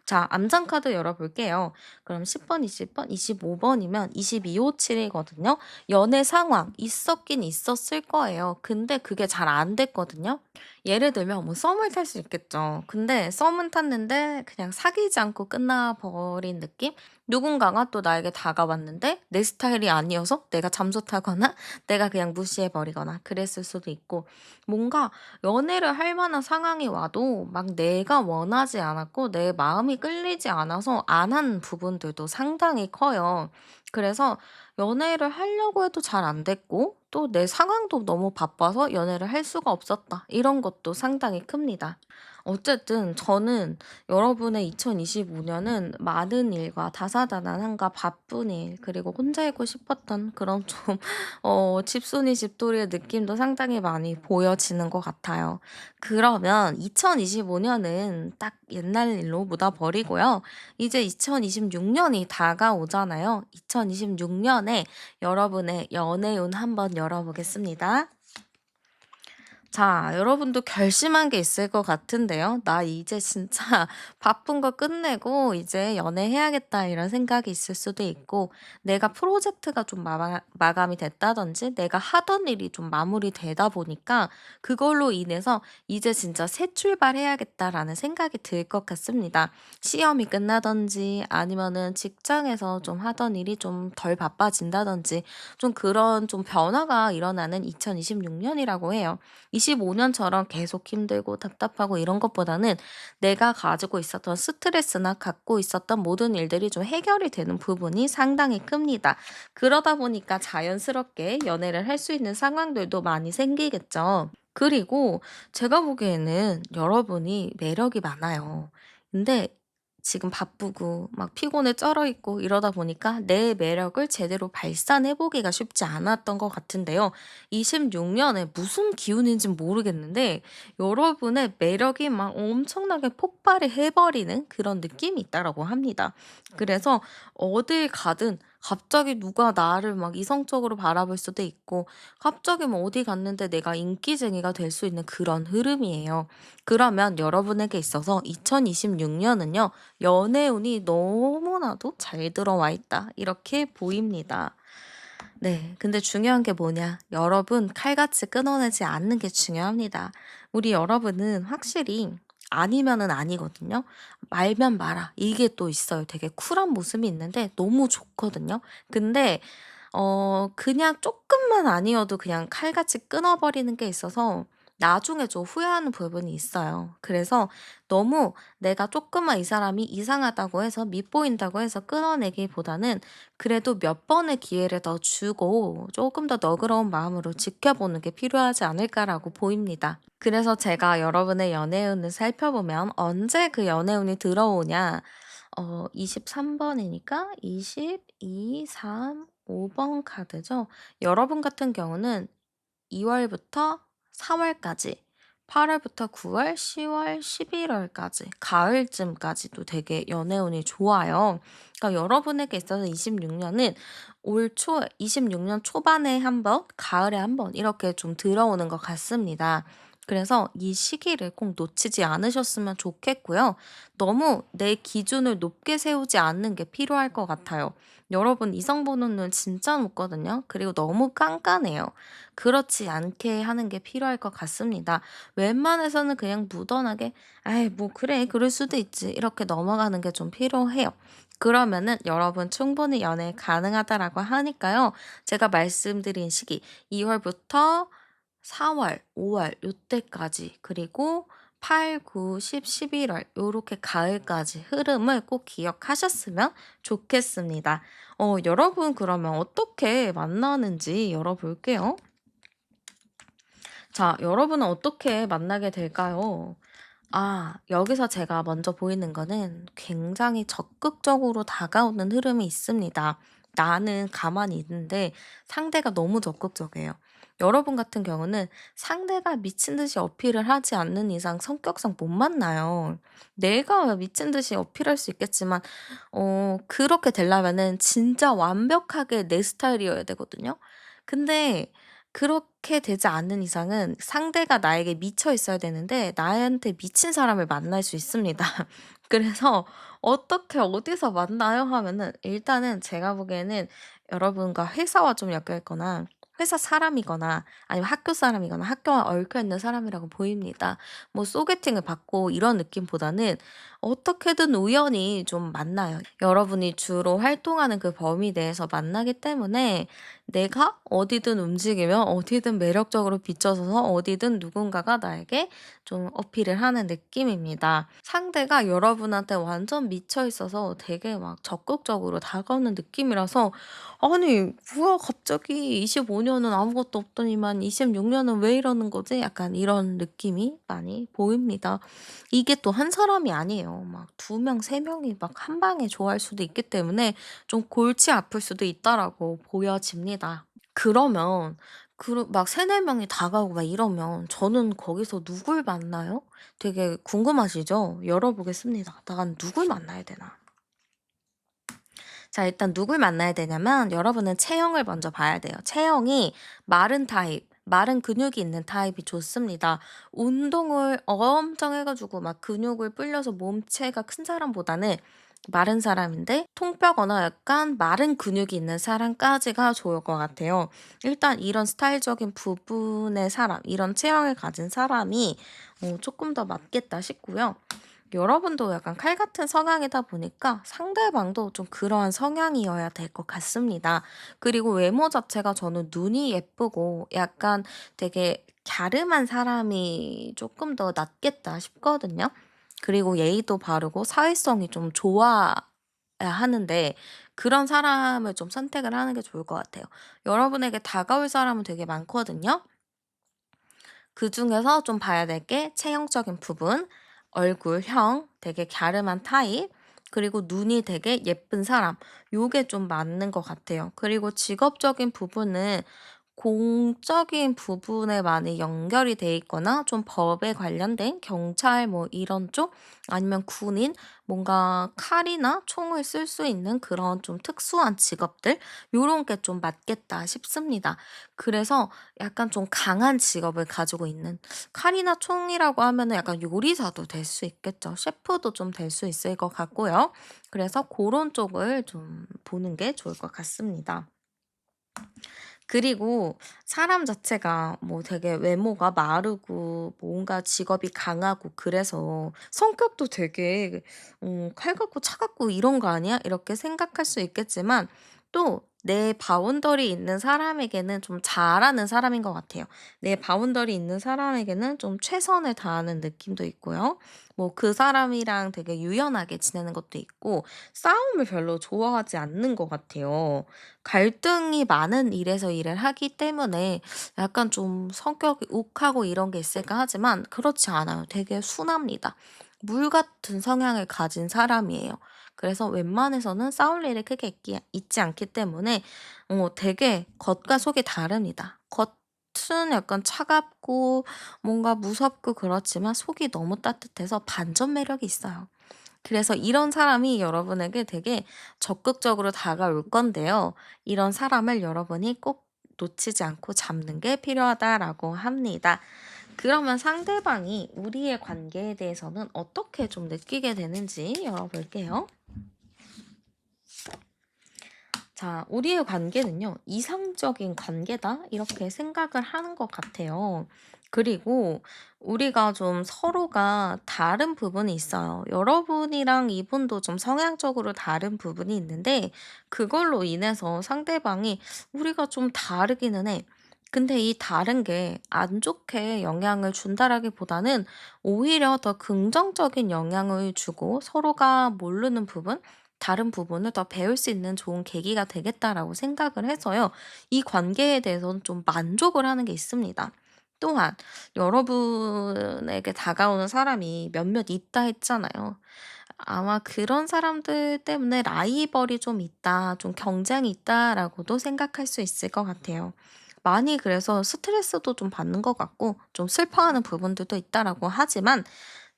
자, 암장 카드 열어볼게요. 그럼 10번, 20번, 25번이면 2257이거든요. 연애 상황 있었긴 있었을 거예요. 근데 그게 잘 안 됐거든요. 예를 들면 뭐 썸을 탈 수 있겠죠. 근데 썸은 탔는데 그냥 사귀지 않고 끝나버린 느낌? 누군가가 또 나에게 다가왔는데 내 스타일이 아니어서 내가 잠수 타거나 내가 그냥 무시해버리거나 그랬을 수도 있고, 뭔가 연애를 할 만한 상황이 와도 막 내가 원하지 않았고 내 마음이 끌리지 않아서 안 한 부분들도 상당히 커요. 그래서 연애를 하려고 해도 잘 안 됐고 또 내 상황도 너무 바빠서 연애를 할 수가 없었다, 이런 것도 상당히 큽니다. 어쨌든 저는 여러분의 2025년은 많은 일과 다사다난함과 바쁜 일, 그리고 혼자 있고 싶었던 그런 좀 집순이 집돌이의 느낌도 상당히 많이 보여지는 것 같아요. 그러면 2025년은 딱 옛날 일로 묻어 버리고요. 이제 2026년이 다가오잖아요. 2026년에 여러분의 연애운 한번 열어보겠습니다. 자, 여러분도 결심한 게 있을 것 같은데요. '나 이제 진짜 바쁜 거 끝내고 이제 연애해야겠다.' 이런 생각이 있을 수도 있고, 내가 프로젝트가 좀 마감이 됐다든지 내가 하던 일이 좀 마무리되다 보니까 그걸로 인해서 '이제 진짜 새 출발해야겠다.'라는 생각이 들 것 같습니다. 시험이 끝나든지 아니면은 직장에서 좀 하던 일이 좀 덜 바빠진다든지 좀 그런 좀 변화가 일어나는 2026년이라고 해요. 25년처럼 계속 힘들고 답답하고 이런 것보다는 내가 가지고 있었던 스트레스나 갖고 있었던 모든 일들이 좀 해결이 되는 부분이 상당히 큽니다. 그러다 보니까 자연스럽게 연애를 할 수 있는 상황들도 많이 생기겠죠. 그리고 제가 보기에는 여러분이 매력이 많아요. 근데 지금 바쁘고 막 피곤에 쩔어 있고 이러다 보니까 내 매력을 제대로 발산해 보기가 쉽지 않았던 것 같은데요. 26년에 무슨 기운인진 모르겠는데 여러분의 매력이 막 엄청나게 폭발을 해 버리는 그런 느낌이 있다라고 합니다. 그래서 어딜 가든 갑자기 누가 나를 막 이성적으로 바라볼 수도 있고, 갑자기 뭐 어디 갔는데 내가 인기쟁이가 될 수 있는 그런 흐름이에요. 그러면 여러분에게 있어서 2026년은요. 연애운이 너무나도 잘 들어와 있다, 이렇게 보입니다. 네. 근데 중요한 게 뭐냐? 여러분 칼같이 끊어내지 않는 게 중요합니다. 우리 여러분은 확실히 아니면은 아니거든요. 말면 마라, 이게 또 있어요. 되게 쿨한 모습이 있는데 너무 좋거든요. 근데 그냥 조금만 아니어도 그냥 칼같이 끊어버리는 게 있어서 나중에 좀 후회하는 부분이 있어요. 그래서 너무 내가 조금만 이 사람이 이상하다고 해서 밉보인다고 해서 끊어내기보다는 그래도 몇 번의 기회를 더 주고 조금 더 너그러운 마음으로 지켜보는 게 필요하지 않을까라고 보입니다. 그래서 제가 여러분의 연애운을 살펴보면 언제 그 연애운이 들어오냐? 23 번이니까 22, 3, 5번 카드죠. 여러분 같은 경우는 2 월부터 4 월까지, 8 월부터 9 월, 10 월, 11 월까지, 가을쯤까지도 되게 연애운이 좋아요. 그러니까 여러분에게 있어서 26 년은 올 초 26년 초반에 한 번, 가을에 한 번 이렇게 좀 들어오는 것 같습니다. 그래서 이 시기를 꼭 놓치지 않으셨으면 좋겠고요. 너무 내 기준을 높게 세우지 않는 게 필요할 것 같아요. 여러분 이성 번호는 진짜 높거든요. 그리고 너무 깐깐해요. 그렇지 않게 하는 게 필요할 것 같습니다. 웬만해서는 그냥 무던하게 '아이 뭐 그래. 그럴 수도 있지.' 이렇게 넘어가는 게 좀 필요해요. 그러면은 여러분 충분히 연애 가능하다라고 하니까요. 제가 말씀드린 시기 2 월부터 4 월, 5월 요때까지 그리고 8, 9, 10, 11월 요렇게 가을까지 흐름을 꼭 기억하셨으면 좋겠습니다. 여러분 그러면 어떻게 만나는지 열어볼게요. 자, 여러분은 어떻게 만나게 될까요? 여기서 제가 먼저 보이는 거는 굉장히 적극적으로 다가오는 흐름이 있습니다. 나는 가만히 있는데 상대가 너무 적극적이에요. 여러분 같은 경우는 상대가 미친 듯이 어필을 하지 않는 이상 성격상 못 만나요. 내가 미친 듯이 어필할 수 있겠지만, 그렇게 되려면은 진짜 완벽하게 내 스타일이어야 되거든요. 근데 그렇게 되지 않는 이상은 상대가 나에게 미쳐 있어야 되는데 나한테 미친 사람을 만날 수 있습니다. 그래서 "어떻게 어디서 만나요?" 하면은 일단은 제가 보기에는 여러분과 회사와 좀 엮여 있거나 회사 사람이거나 아니면 학교 사람이거나 학교와 얽혀 있는 사람이라고 보입니다. 뭐 소개팅을 받고 이런 느낌보다는 어떻게든 우연히 좀 만나요. 여러분이 주로 활동하는 그 범위 내에서 만나기 때문에 내가 어디든 움직이며 어디든 매력적으로 비춰서서 어디든 누군가가 나에게 좀 어필을 하는 느낌입니다. 상대가 여러분한테 완전 미쳐 있어서 되게 막 적극적으로 다가오는 느낌이라서 '아니 뭐야 갑자기 25 년은 아무것도 없더니만 26 년은 왜 이러는 거지?' 약간 이런 느낌이 많이 보입니다. 이게 또 한 사람이 아니에요. 막 2 명, 3 명이 막 한 방에 좋아할 수도 있기 때문에 좀 골치 아플 수도 있다라고 보여집니다. 그러면 막 3-4 명이 다가오고 막 이러면 저는 거기서 누굴 만나요? 되게 궁금하시죠? 열어보겠습니다. '난 누굴 만나야 되나?' 자, 일단 누굴 만나야 되냐면 여러분은 체형을 먼저 봐야 돼요. 체형이 마른 타입, 마른 근육이 있는 타입이 좋습니다. 운동을 엄청 해 가지고 막 근육을 불려서 몸체가 큰 사람보다는 마른 사람인데 통뼈거나 약간 마른 근육이 있는 사람까지가 좋을 것 같아요. 일단 이런 스타일적인 부분의 사람, 이런 체형을 가진 사람이 조금 더 맞겠다 싶고요. 여러분도 약간 칼 같은 성향이다 보니까 상대방도 좀 그러한 성향이어야 될 것 같습니다. 그리고 외모 자체가 저는 눈이 예쁘고 약간 되게 갸름한 사람이 조금 더 낫겠다 싶거든요. 그리고 예의도 바르고 사회성이 좀 좋아야 하는데 그런 사람을 좀 선택을 하는 게 좋을 것 같아요. 여러분에게 다가올 사람은 되게 많거든요. 그중에서 좀 봐야 될 게 체형적인 부분, 얼굴형, 되게 갸름한 타입, 그리고 눈이 되게 예쁜 사람. 요게 좀 맞는 것 같아요. 그리고 직업적인 부분은 공적인 부분에 많이 연결이 돼 있거나 좀 법에 관련된 경찰 뭐 이런 쪽 아니면 군인 뭔가 칼이나 총을 쓸 수 있는 그런 좀 특수한 직업들 요런 게 좀 맞겠다 싶습니다. 그래서 약간 좀 강한 직업을 가지고 있는 칼이나 총이라고 하면은 약간 요리사도 될 수 있겠죠. 셰프도 좀 될 수 있을 것 같고요. 그래서 그런 쪽을 좀 보는 게 좋을 것 같습니다. 그리고 사람 자체가 뭐 되게 외모가 마르고 뭔가 직업이 강하고 그래서 '성격도 되게 칼 같고 차 같고 이런 거 아니야?' 이렇게 생각할 수 있겠지만 또 내 바운더리 있는 사람에게는 좀 잘하는 사람인 것 같아요. 내 바운더리 있는 사람에게는 좀 최선을 다하는 느낌도 있고요. 뭐 그 사람이랑 되게 유연하게 지내는 것도 있고 싸움을 별로 좋아하지 않는 것 같아요. 갈등이 많은 일에서 일을 하기 때문에 약간 좀 성격이 욱하고 이런 게 있을까 하지만 그렇지 않아요. 되게 순합니다. 물 같은 성향을 가진 사람이에요. 그래서 웬만해서는 싸울 일이 크게 있지 않기 때문에 되게 겉과 속이 다릅니다. 겉은 약간 차갑고 뭔가 무섭고 그렇지만 속이 너무 따뜻해서 반전 매력이 있어요. 그래서 이런 사람이 여러분에게 되게 적극적으로 다가올 건데요. 이런 사람을 여러분이 꼭 놓치지 않고 잡는 게 필요하다라고 합니다. 그러면 상대방이 우리의 관계에 대해서는 어떻게 좀 느끼게 되는지 열어볼게요. 자, 우리의 관계는요, 이상적인 관계다, 이렇게 생각을 하는 것 같아요. 그리고 우리가 좀 서로가 다른 부분이 있어요. 여러분이랑 이분도 좀 성향적으로 다른 부분이 있는데, 그걸로 인해서 상대방이 우리가 좀 다르기는 해. 근데 이 다른 게 안 좋게 영향을 준다라기보다는 오히려 더 긍정적인 영향을 주고 서로가 모르는 부분, 다른 부분을 더 배울 수 있는 좋은 계기가 되겠다라고 생각을 해서요. 이 관계에 대해서는 좀 만족을 하는 게 있습니다. 또한 여러분에게 다가오는 사람이 몇몇 있다 했잖아요. 아마 그런 사람들 때문에 라이벌이 좀 있다, 좀 경쟁이 있다라고도 생각할 수 있을 것 같아요. 많이 그래서 스트레스도 좀 받는 것 같고, 좀 슬퍼하는 부분들도 있다라고 하지만,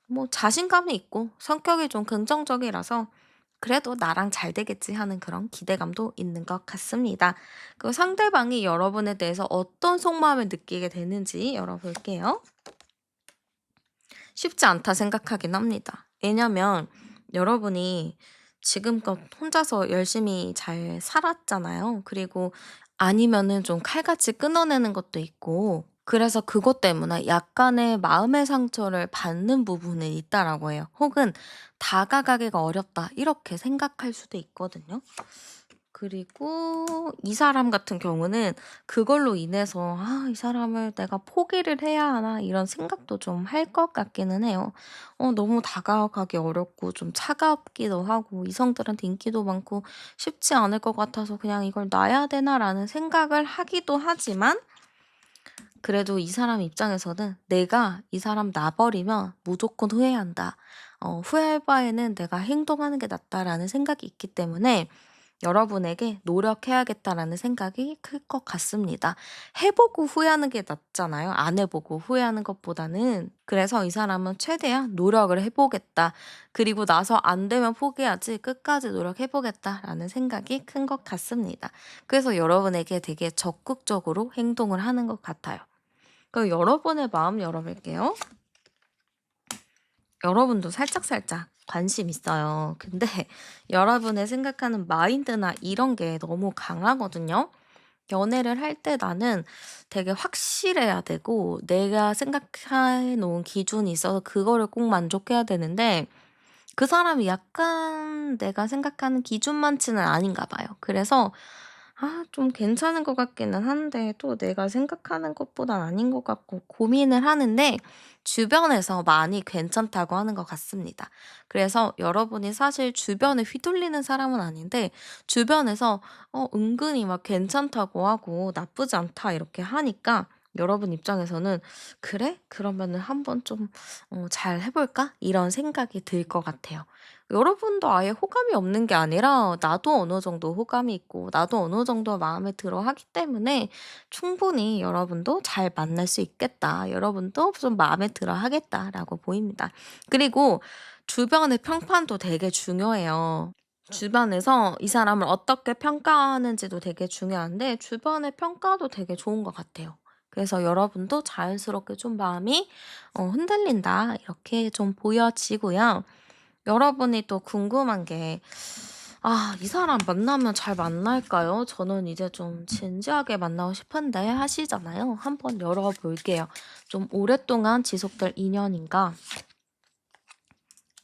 뭐 자신감이 있고 성격이 좀 긍정적이라서 '그래도 나랑 잘 되겠지.' 하는 그런 기대감도 있는 것 같습니다. 그 상대방이 여러분에 대해서 어떤 속마음을 느끼게 되는지 열어볼게요. 쉽지 않다 생각하긴 합니다. 왜냐면 여러분이 지금껏 혼자서 열심히 잘 살았잖아요. 그리고 아니면은 좀 칼같이 끊어내는 것도 있고, 그래서 그것 때문에 약간의 마음의 상처를 받는 부분이 있다라고 해요. 혹은 '다가가기가 어렵다.' 이렇게 생각할 수도 있거든요. 그리고 이 사람 같은 경우는 그걸로 인해서 '아 이 사람을 내가 포기를 해야 하나.' 이런 생각도 좀 할 것 같기는 해요. 너무 다가가기 어렵고 좀 차갑기도 하고 이성들한테 인기도 많고 쉽지 않을 것 같아서 '그냥 이걸 놔야 되나.'라는 생각을 하기도 하지만, 그래도 이 사람 입장에서는 '내가 이 사람 놔 버리면 무조건 후회한다. 후회할 바에는 내가 행동하는 게 낫다.'라는 생각이 있기 때문에 여러분에게 '노력해야겠다.'라는 생각이 클 것 같습니다. 해 보고 후회하는 게 낫잖아요, 안 해 보고 후회하는 것보다는. 그래서 이 사람은 '최대한 노력을 해 보겠다. 그리고 나서 안 되면 포기하지 끝까지 노력해 보겠다.'라는 생각이 큰 것 같습니다. 그래서 여러분에게 되게 적극적으로 행동을 하는 것 같아요. 그럼 여러분의 마음 열어볼게요. 여러분도 살짝살짝 관심 있어요. 근데 여러분의 생각하는 마인드나 이런 게 너무 강하거든요. 연애를 할 때 나는 되게 확실해야 되고 내가 생각해 놓은 기준이 있어서 그거를 꼭 만족해야 되는데, 그 사람이 약간 내가 생각하는 기준만치는 아닌가 봐요. 그래서 좀 괜찮은 것 같기는 한데 또 내가 생각하는 것보단 아닌 것 같고 고민을 하는데, 주변에서 많이 괜찮다고 하는 것 같습니다. 그래서 여러분이 사실 주변에 휘둘리는 사람은 아닌데 주변에서 은근히 막 괜찮다고 하고 나쁘지 않다 이렇게 하니까 여러분 입장에서는 '그래? 그러면은 한번 좀 잘 해 볼까?' 이런 생각이 들 것 같아요. 여러분도 아예 호감이 없는 게 아니라 나도 어느 정도 호감이 있고 나도 어느 정도 마음에 들어 하기 때문에 충분히 여러분도 잘 만날 수 있겠다. 여러분도 좀 마음에 들어 하겠다라고 보입니다. 그리고 주변의 평판도 되게 중요해요. 주변에서 이 사람을 어떻게 평가하는지도 되게 중요한데 주변의 평가도 되게 좋은 것 같아요. 그래서 여러분도 자연스럽게 좀 마음이 흔들린다 이렇게 좀 보여지고요. 여러분이 또 궁금한 게 '아 이 사람 만나면 잘 만날까요? 저는 이제 좀 진지하게 만나고 싶은데.' 하시잖아요. 한번 열어 볼게요. 좀 오랫동안 지속될 인연인가?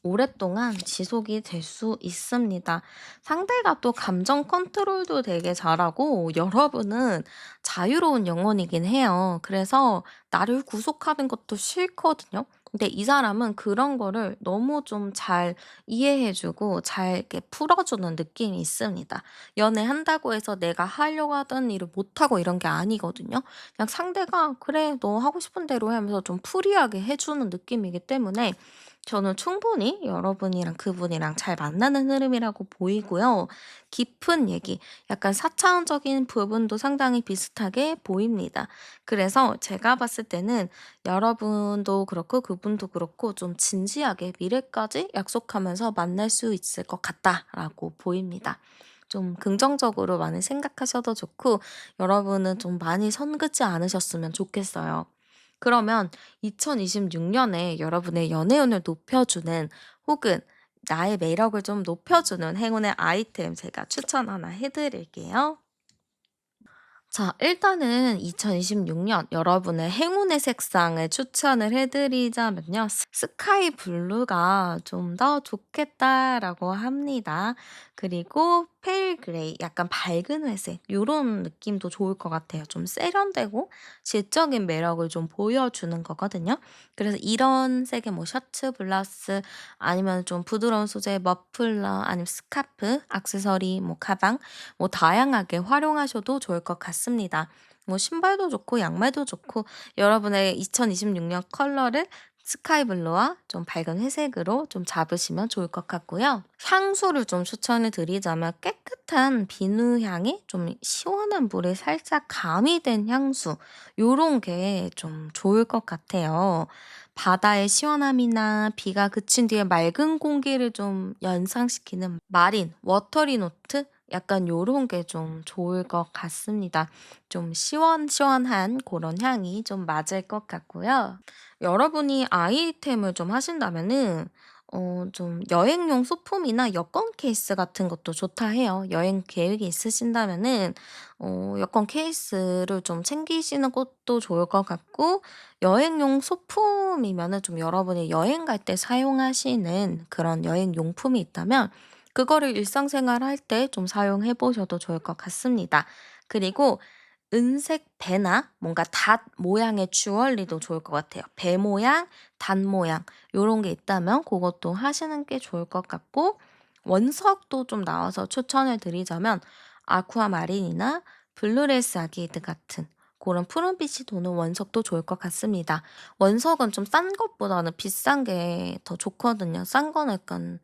오랫동안 지속이 될 수 있습니다. 상대가 또 감정 컨트롤도 되게 잘하고 여러분은 자유로운 영혼이긴 해요. 그래서 나를 구속하는 것도 싫거든요. 근데 이 사람은 그런 거를 너무 좀 잘 이해해 주고 잘 이렇게 풀어 주는 느낌이 있습니다. 연애한다고 해서 내가 하려고 하던 일을 못 하고 이런 게 아니거든요. 그냥 상대가 "그래 너 하고 싶은 대로 해." 하면서 좀 프리하게 해 주는 느낌이기 때문에 저는 충분히 여러분이랑 그분이랑 잘 만나는 흐름이라고 보이고요. 깊은 얘기, 약간 사차원적인 부분도 상당히 비슷하게 보입니다. 그래서 제가 봤을 때는 여러분도 그렇고 그분도 그렇고 좀 진지하게 미래까지 약속하면서 만날 수 있을 것 같다라고 보입니다. 좀 긍정적으로 많이 생각하셔도 좋고 여러분은 좀 많이 선 긋지 않으셨으면 좋겠어요. 그러면 2026년에 여러분의 연애운을 높여주는, 혹은 나의 매력을 좀 높여주는 행운의 아이템 제가 추천 하나 해 드릴게요. 자, 일단은 2026년 여러분의 행운의 색상을 추천을 해 드리자면요. 스카이 블루가 좀 더 좋겠다라고 합니다. 그리고 페일 그레이, 약간 밝은 회색 요런 느낌도 좋을 것 같아요. 좀 세련되고 지적인 매력을 좀 보여주는 거거든요. 그래서 이런 색의 뭐 셔츠, 블라우스 아니면 좀 부드러운 소재의 머플러 아니면 스카프, 액세서리, 뭐 가방 뭐 다양하게 활용하셔도 좋을 것 같습니다. 뭐 신발도 좋고 양말도 좋고 여러분의 2026년 컬러를 스카이 블루와 좀 밝은 회색으로 좀 잡으시면 좋을 것 같고요. 향수를 좀 추천을 드리자면 깨끗한 비누 향이 좀 시원한 물에 살짝 가미된 향수 요런 게 좀 좋을 것 같아요. 바다의 시원함이나 비가 그친 뒤에 맑은 공기를 좀 연상시키는 마린, 워터리 노트 약간 요런 게 좀 좋을 것 같습니다. 좀 시원시원한 그런 향이 좀 맞을 것 같고요. 여러분이 아이템을 좀 하신다면은 좀 여행용 소품이나 여권 케이스 같은 것도 좋다 해요. 여행 계획이 있으신다면은 여권 케이스를 좀 챙기시는 것도 좋을 것 같고 여행용 소품이면은 좀 여러분이 여행 갈 때 사용하시는 그런 여행 용품이 있다면 그거를 일상생활 할 때 좀 사용해 보셔도 좋을 것 같습니다. 그리고 은색 배나 뭔가 닷 모양의 주얼리도 좋을 것 같아요. 배 모양, 닷 모양 요런 게 있다면 그것도 하시는 게 좋을 것 같고 원석도 좀 나와서 추천을 드리자면 아쿠아마린이나 블루레스 아기드 같은 그런 푸른빛이 도는 원석도 좋을 것 같습니다. 원석은 좀 싼 것보다는 비싼 게 더 좋거든요. 싼 거는 약간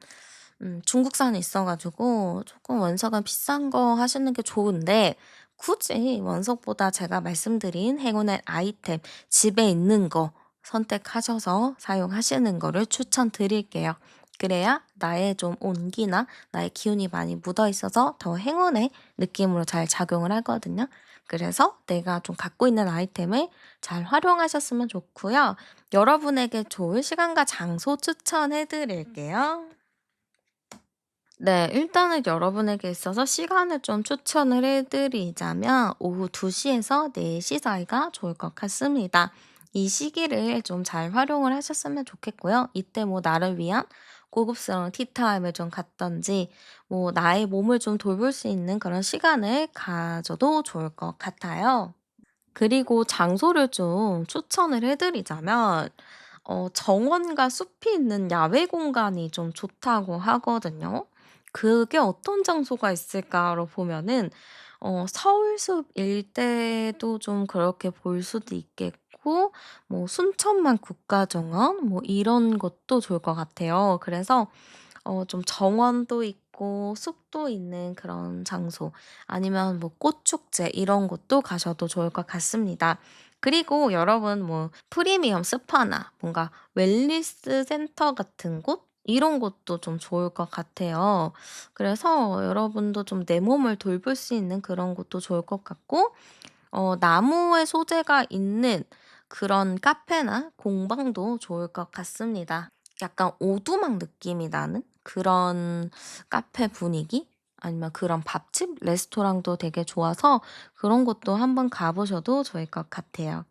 중국산이 있어 가지고 조금 원석은 비싼 거 하시는 게 좋은데 굳이 원석보다 제가 말씀드린 행운의 아이템 집에 있는 거 선택하셔서 사용하시는 거를 추천드릴게요. 그래야 나의 좀 온기나 나의 기운이 많이 묻어 있어서 더 행운의 느낌으로 잘 작용을 하거든요. 그래서 내가 좀 갖고 있는 아이템을 잘 활용하셨으면 좋고요. 여러분에게 좋은 시간과 장소 추천해 드릴게요. 네. 일단은 여러분에게 있어서 시간을 좀 추천을 해 드리자면 오후 2 시에서 4시 사이가 좋을 것 같습니다. 이 시기를 좀 잘 활용을 하셨으면 좋겠고요. 이때 뭐 나를 위한 고급스러운 티타임을 좀 갖든지 뭐 나의 몸을 좀 돌볼 수 있는 그런 시간을 가져도 좋을 것 같아요. 그리고 장소를 좀 추천을 해 드리자면 정원과 숲이 있는 야외 공간이 좀 좋다고 하거든요. 그게 어떤 장소가 있을까로 보면은 서울숲 일대도 좀 그렇게 볼 수도 있겠고 뭐 순천만 국가정원 뭐 이런 것도 좋을 것 같아요. 그래서 좀 정원도 있고 숲도 있는 그런 장소 아니면 뭐 꽃축제 이런 곳도 가셔도 좋을 것 같습니다. 그리고 여러분 뭐 프리미엄 스파나 뭔가 웰니스 센터 같은 곳 이런 곳도 좀 좋을 것 같아요. 그래서 여러분도 좀 내 몸을 돌볼 수 있는 그런 곳도 좋을 것 같고 나무의 소재가 있는 그런 카페나 공방도 좋을 것 같습니다. 약간 오두막 느낌이 나는 그런 카페 분위기? 아니면 그런 밥집, 레스토랑도 되게 좋아서 그런 곳도 한번 가 보셔도 좋을 것 같아요.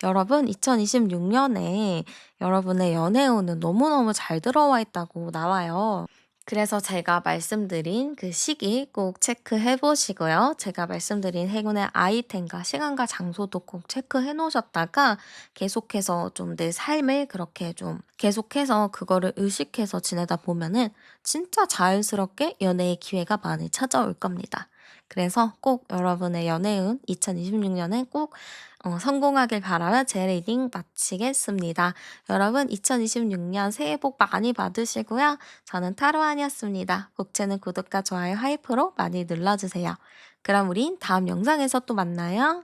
여러분 2026 년에 여러분의 연애운은 너무너무 잘 들어와 있다고 나와요. 그래서 제가 말씀드린 그 시기 꼭 체크해 보시고요. 제가 말씀드린 행운의 아이템과 시간과 장소도 꼭 체크해 놓으셨다가 계속해서 좀 내 삶을 그렇게 좀 계속해서 그거를 의식해서 지내다 보면은 진짜 자연스럽게 연애의 기회가 많이 찾아올 겁니다. 그래서 꼭 여러분의 연애운 2026 년에 꼭 성공하길 바라며 제 리딩 마치겠습니다. 여러분 2026년 새해 복 많이 받으시고요. 저는 타로안이었습니다. 곡채는 구독과 좋아요, 하이프로 많이 눌러주세요. 그럼 우린 다음 영상에서 또 만나요.